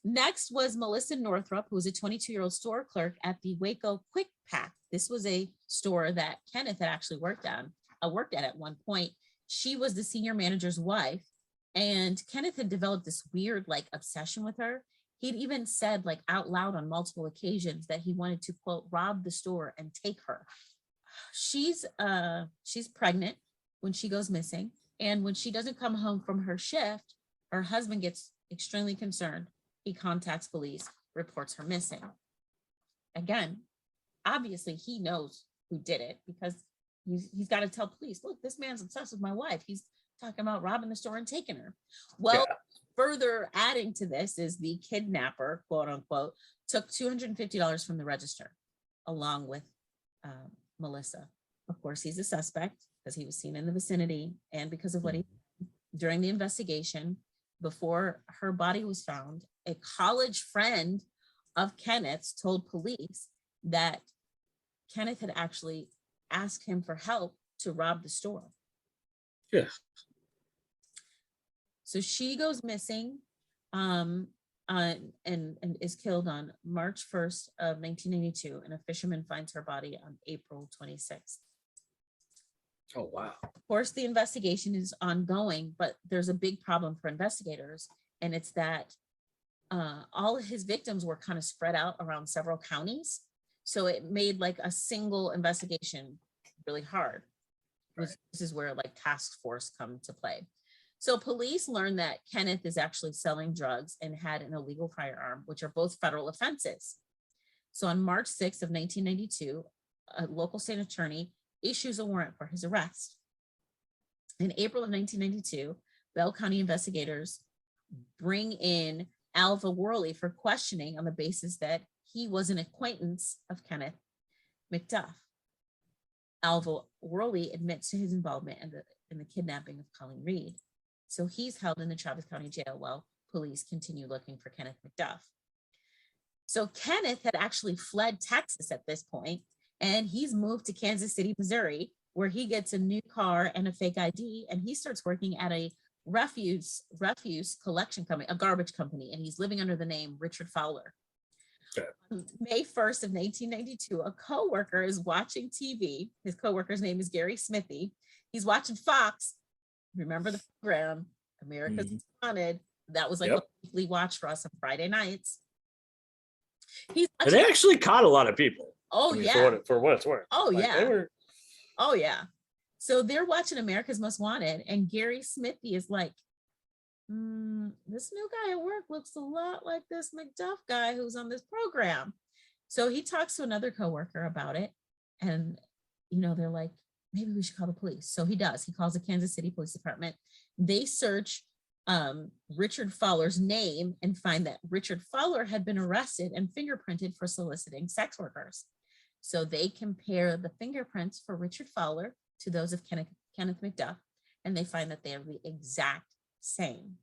Next was Melissa Northrup, who was a 22-year-old store clerk at the Waco Quick Pack. This was a store that Kenneth had actually worked at one point. She was the senior manager's wife, and Kenneth had developed this weird like obsession with her. He'd even said like out loud on multiple occasions that he wanted to, quote, rob the store and take her. She's pregnant when she goes missing, and when she doesn't come home from her shift, her husband gets extremely concerned. He contacts police, reports her missing. Again, obviously he knows who did it, because he's got to tell police, look, this man's obsessed with my wife. He's talking about robbing the store and taking her. Well, yeah. Further adding to this is the kidnapper, quote unquote, took $250 from the register along with Melissa. Of course, he's a suspect because he was seen in the vicinity, and because of what he did during the investigation. Before her body was found, a college friend of Kenneth's told police that Kenneth had actually asked him for help to rob the store. Yeah. So she goes missing and is killed on March 1st of 1992, and a fisherman finds her body on April 26th. Oh, wow. Of course, the investigation is ongoing, but there's a big problem for investigators, and it's that all of his victims were kind of spread out around several counties. So it made like a single investigation really hard. Right. This is where like task force come to play. So police learned that Kenneth is actually selling drugs and had an illegal firearm, which are both federal offenses. So on March 6th of 1992, a local state attorney issues a warrant for his arrest. In April of 1992, Bell County investigators bring in Alva Worley for questioning on the basis that he was an acquaintance of Kenneth McDuff. Alva Worley admits to his involvement in the kidnapping of Colleen Reed. So he's held in the Travis County Jail while police continue looking for Kenneth McDuff. So Kenneth had actually fled Texas at this point, and he's moved to Kansas City, Missouri, where he gets a new car and a fake ID, and he starts working at a refuse collection company, a garbage company, and he's living under the name Richard Fowler. Okay. On May 1st of 1992, a coworker is watching TV. His coworker's name is Gary Smithy. He's watching Fox. Remember the program, America's Wanted? That was like a weekly watch for us on Friday nights. And they actually caught a lot of people. Oh, yeah. For what it's worth. Oh, like, yeah. Oh, yeah. So they're watching America's Most Wanted, and Gary Smithy is like, this new guy at work looks a lot like this McDuff guy who's on this program. So he talks to another coworker about it, and, they're like, maybe we should call the police. So he does. He calls the Kansas City Police Department. They search Richard Fowler's name and find that Richard Fowler had been arrested and fingerprinted for soliciting sex workers. So they compare the fingerprints for Richard Fowler to those of Kenneth McDuff, and they find that they are the exact same.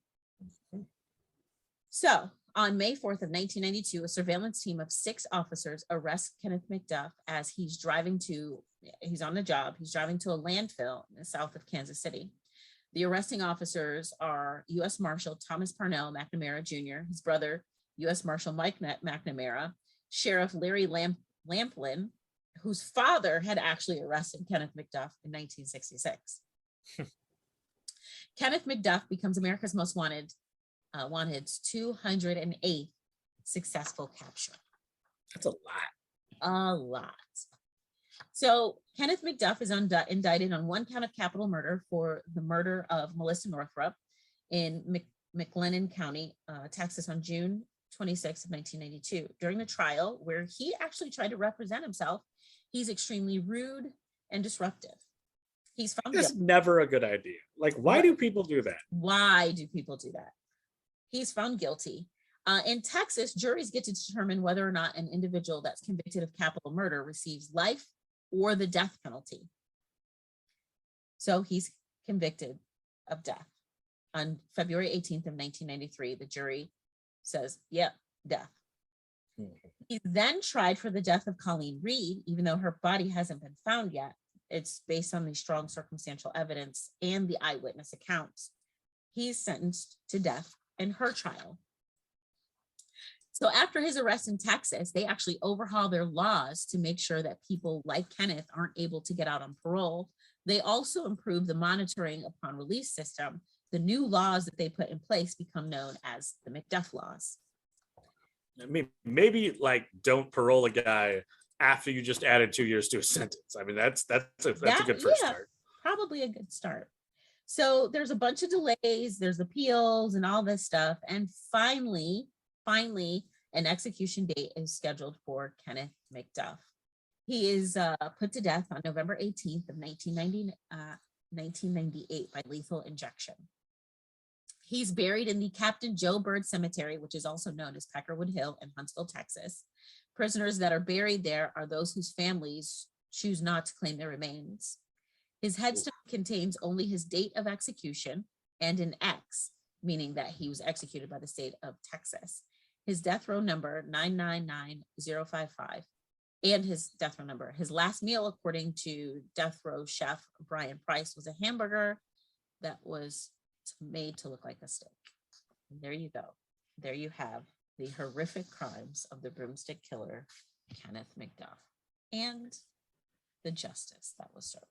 So on May 4th of 1992, a surveillance team of 6 officers arrest Kenneth McDuff as he's on the job. He's driving to a landfill in the south of Kansas City. The arresting officers are U.S. Marshal Thomas Parnell McNamara Jr., his brother, U.S. Marshal Mike McNamara, Sheriff Larry Lamplin, whose father had actually arrested Kenneth McDuff in 1966. Kenneth McDuff becomes America's most wanted's 208th successful capture. That's a lot. A lot. So Kenneth McDuff is indicted on 1 count of capital murder for the murder of Melissa Northrup in McLennan County, Texas on June 26 of 1992. During the trial, where he actually tried to represent himself, he's extremely rude and disruptive. He's found That's guilty. never a good idea. Like, why do people do that? Why do people do that? He's found guilty. In Texas, juries get to determine whether or not an individual that's convicted of capital murder receives life or the death penalty. So he's convicted of death. On February 18th of 1993, the jury says, yep, death. He's then tried for the death of Colleen Reed, even though her body hasn't been found yet. It's based on the strong circumstantial evidence and the eyewitness accounts. He's sentenced to death in her trial. So after his arrest in Texas, they actually overhaul their laws to make sure that people like Kenneth aren't able to get out on parole. They also improve the monitoring upon release system. The new laws that they put in place become known as the McDuff laws. I mean, maybe like don't parole a guy after you just added 2 years to a sentence. I mean, that's a good first start. Probably a good start. So there's a bunch of delays, there's appeals and all this stuff. And finally, an execution date is scheduled for Kenneth McDuff. He is put to death on November 18th of 1998 by lethal injection. He's buried in the Captain Joe Bird Cemetery, which is also known as Peckerwood Hill in Huntsville, Texas. Prisoners that are buried there are those whose families choose not to claim their remains. His headstone contains only his date of execution and an X, meaning that he was executed by the state of Texas. His death row number 999055 and his death row number. His last meal, according to death row chef Brian Price, was a hamburger that was made to look like a steak. And there you go. There you have the horrific crimes of the Broomstick Killer, Kenneth McDuff, and the justice that was served.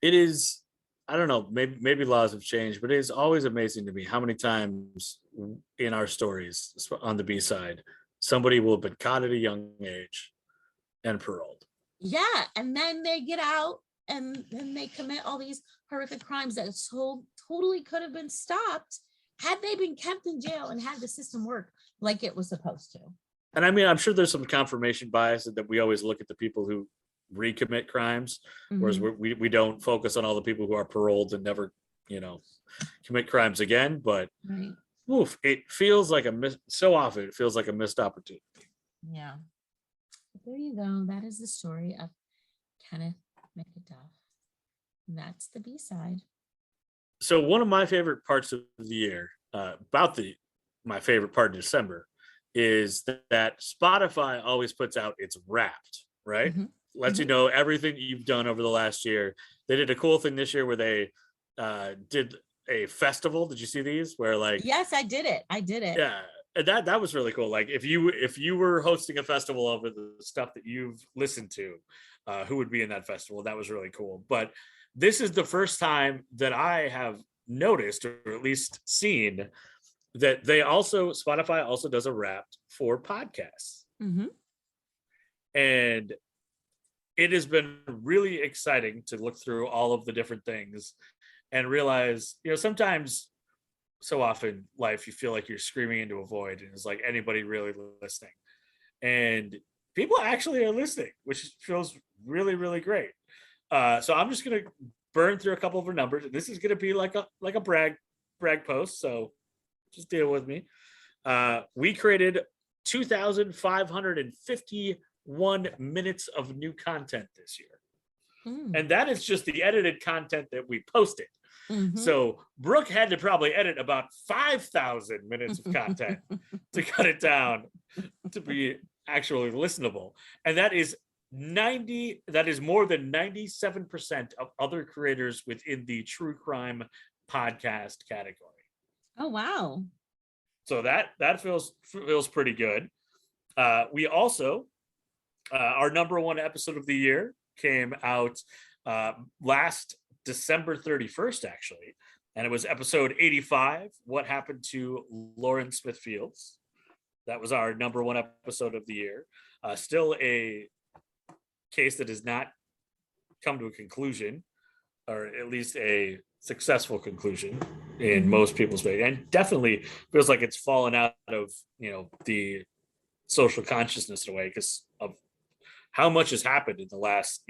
It is, I don't know, maybe laws have changed, but it is always amazing to me how many times in our stories on the B side, somebody will have been caught at a young age and paroled. Yeah, and then they get out and then they commit all these horrific crimes that totally could have been stopped had they been kept in jail and had the system work like it was supposed to. And I mean, I'm sure there's some confirmation bias that we always look at the people who recommit crimes, whereas we don't focus on all the people who are paroled and never, commit crimes again. But oof, it feels like so often it feels like a missed opportunity. Yeah. There you go. That is the story of Kenneth McDuff. And that's the B-side. So one of my favorite parts of the year, my favorite part in December, is that Spotify always puts out its Wrapped, right? Lets you know everything you've done over the last year. They did a cool thing this year where they did a festival. Did you see these? Where yes, I did it. Yeah, and that was really cool. Like if you were hosting a festival over the stuff that you've listened to, who would be in that festival? That was really cool. But this is the first time that I have noticed, or at least seen, that Spotify also does a Wrapped for podcasts. And it has been really exciting to look through all of the different things and realize, sometimes, so often life, you feel like you're screaming into a void and is like, anybody really listening? And people actually are listening, which feels really, really great. So I'm just going to burn through a couple of our numbers. This is going to be like a brag post. So just deal with me. We created 2,551 minutes of new content this year. And that is just the edited content that we posted. So Brooke had to probably edit about 5,000 minutes of content to cut it down to be actually listenable. And that is more than 97% of other creators within the true crime podcast category. Oh, wow. So that feels pretty good. We also, our number one episode of the year came out last December 31st, actually. And it was episode 85, What Happened to Lauren Smith Fields. That was our number one episode of the year. Still a case that has not come to a conclusion, or at least a successful conclusion in most people's way, and definitely feels like it's fallen out of the social consciousness in a way because of how much has happened in the last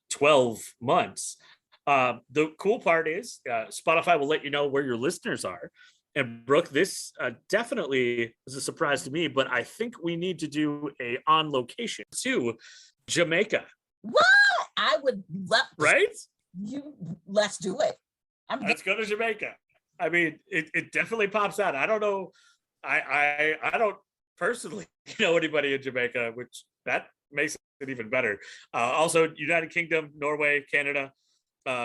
12 months. The cool part is Spotify will let you know where your listeners are. And Brooke, this definitely is a surprise to me, but I think we need to do a on location to Jamaica. What? I would love. Right? Let's do it. Let's go to Jamaica. I mean, it definitely pops out. I don't know. I don't personally know anybody in Jamaica, which that makes it even better. Also, United Kingdom, Norway, Canada.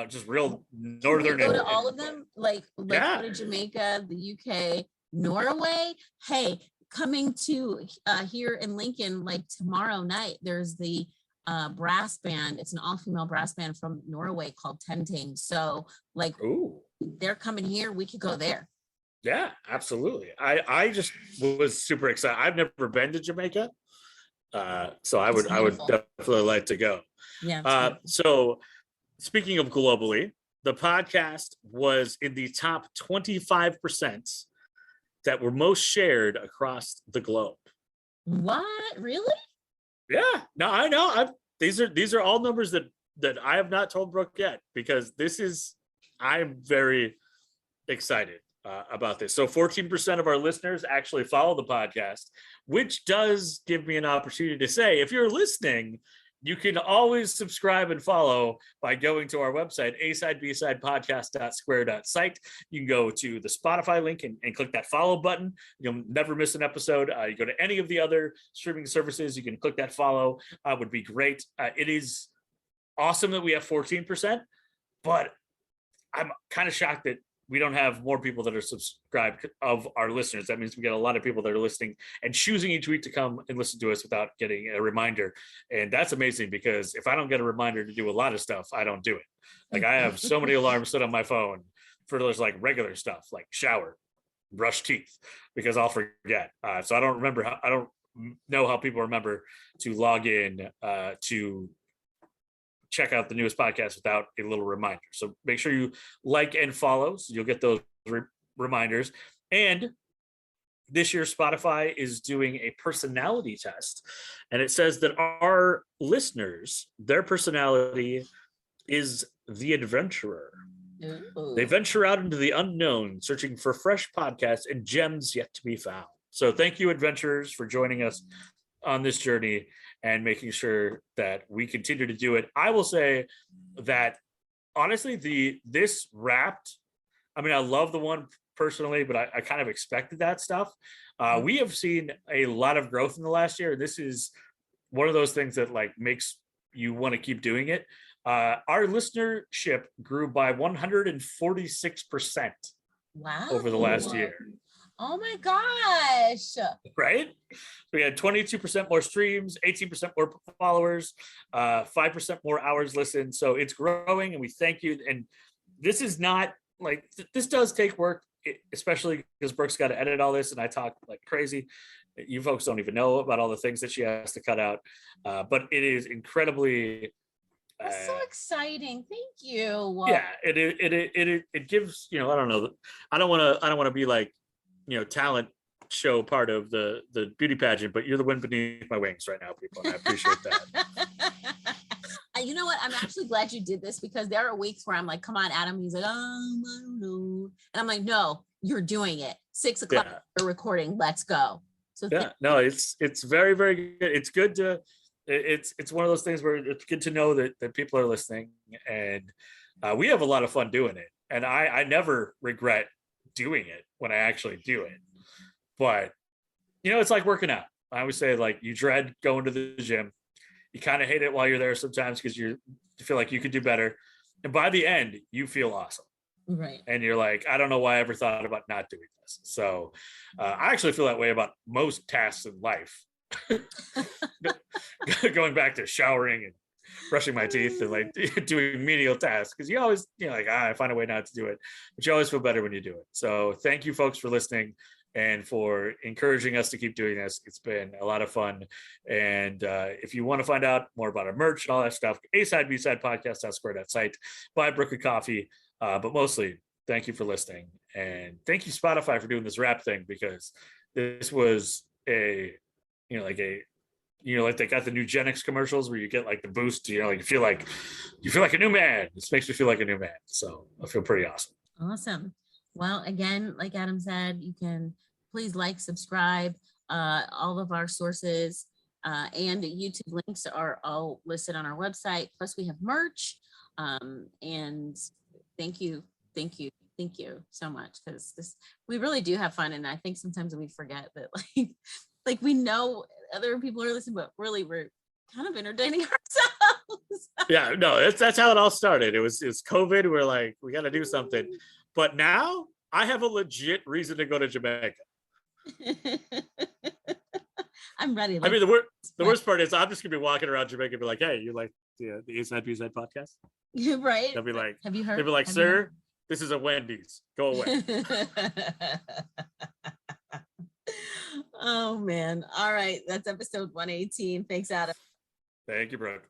Just real northern. Can we go to all of them, like go to Jamaica, the UK, Norway. Hey, coming to here in Lincoln, like tomorrow night, there's the brass band. It's an all-female brass band from Norway called Tenting. So like, they're coming here. We could go there. Yeah, absolutely. I just was super excited. I've never been to Jamaica, so I would definitely like to go. Yeah. So. Speaking of globally, the podcast was in the top 25% that were most shared across the globe. What? Really? Yeah. No, I know. These are all numbers that I have not told Brooke yet because I'm very excited about this. So 14% of our listeners actually follow the podcast, which does give me an opportunity to say, if you're listening, you can always subscribe and follow by going to our website, asidebsidepodcast.square.site. You can go to the Spotify link and click that follow button. You'll never miss an episode. You go to any of the other streaming services, you can click that follow. Would be great. It is awesome that we have 14%, but I'm kind of shocked that we don't have more people that are subscribed of our listeners. That means we get a lot of people that are listening and choosing each week to come and listen to us without getting a reminder. And that's amazing because if I don't get a reminder to do a lot of stuff, I don't do it. Like I have so many alarms set on my phone for those like regular stuff, like shower, brush teeth, because I'll forget. So I don't know how people remember to log in to check out the newest podcast without a little reminder. So make sure you like and follow so you'll get those reminders. And this year Spotify is doing a personality test, and it says that our listeners, their personality is the adventurer. Ooh. They venture out into the unknown, searching for fresh podcasts and gems yet to be found. So thank you, adventurers, for joining us on this journey and making sure that we continue to do it. I will say that honestly, this wrapped. I mean, I love the one personally, but I kind of expected that stuff. We have seen a lot of growth in the last year. This is one of those things that like makes you want to keep doing it. Our listenership grew by 146%. Wow. Over the last year. Oh my gosh. Right? We had 22% more streams, 18% more followers, 5% more hours listened. So it's growing and we thank you. And this is not like, this does take work, especially because Brooke's got to edit all this and I talk like crazy. You folks don't even know about all the things that she has to cut out. But it is incredibly... That's so exciting. Thank you. Yeah, it gives, I don't know. I don't want to be like, talent show part of the beauty pageant, but you're the wind beneath my wings right now, people. And I appreciate that. You know what? I'm actually glad you did this because there are weeks where I'm like, come on, Adam. He's like, I don't know. And I'm like, no, you're doing it. 6 o'clock, we're recording. Let's go. So no, it's very, very good. It's good to, it's one of those things where it's good to know that people are listening, and we have a lot of fun doing it. And I never regret doing it when I actually do it. But, it's like working out. I always say, like, you dread going to the gym. You kind of hate it while you're there sometimes because you feel like you could do better. And by the end, you feel awesome. Right. And you're like, I don't know why I ever thought about not doing this. So I actually feel that way about most tasks in life. Going back to showering and brushing my teeth and like doing menial tasks, because you always, I find a way not to do it, but you always feel better when you do it. So thank you folks for listening and for encouraging us to keep doing this. It's been a lot of fun. And if you want to find out more about our merch and all that stuff, A-Side, B-Side podcast.square.site, buy Brooke a coffee. But mostly, thank you for listening. And thank you, Spotify, for doing this rap thing, because this was like they got the Nugenics commercials where you get like the boost, like you feel like a new man. This makes me feel like a new man. So I feel pretty awesome. Awesome. Well, again, like Adam said, you can please subscribe. All of our sources and YouTube links are all listed on our website. Plus we have merch. And thank you so much, because we really do have fun. And I think sometimes we forget that like we know other people are listening, but really we're kind of entertaining ourselves. Yeah, no, that's how it all started. It was COVID. We're like, we got to do something. But now I have a legit reason to go to Jamaica. I'm ready. I mean, the worst part is I'm just gonna be walking around Jamaica and be like, hey, you like the A-Side, B-Side podcast? Right. They'll be like, have you heard? They'll be like, sir, this is a Wendy's. Go away. Oh man. All right. That's episode 118. Thanks, Adam. Thank you, Brooke.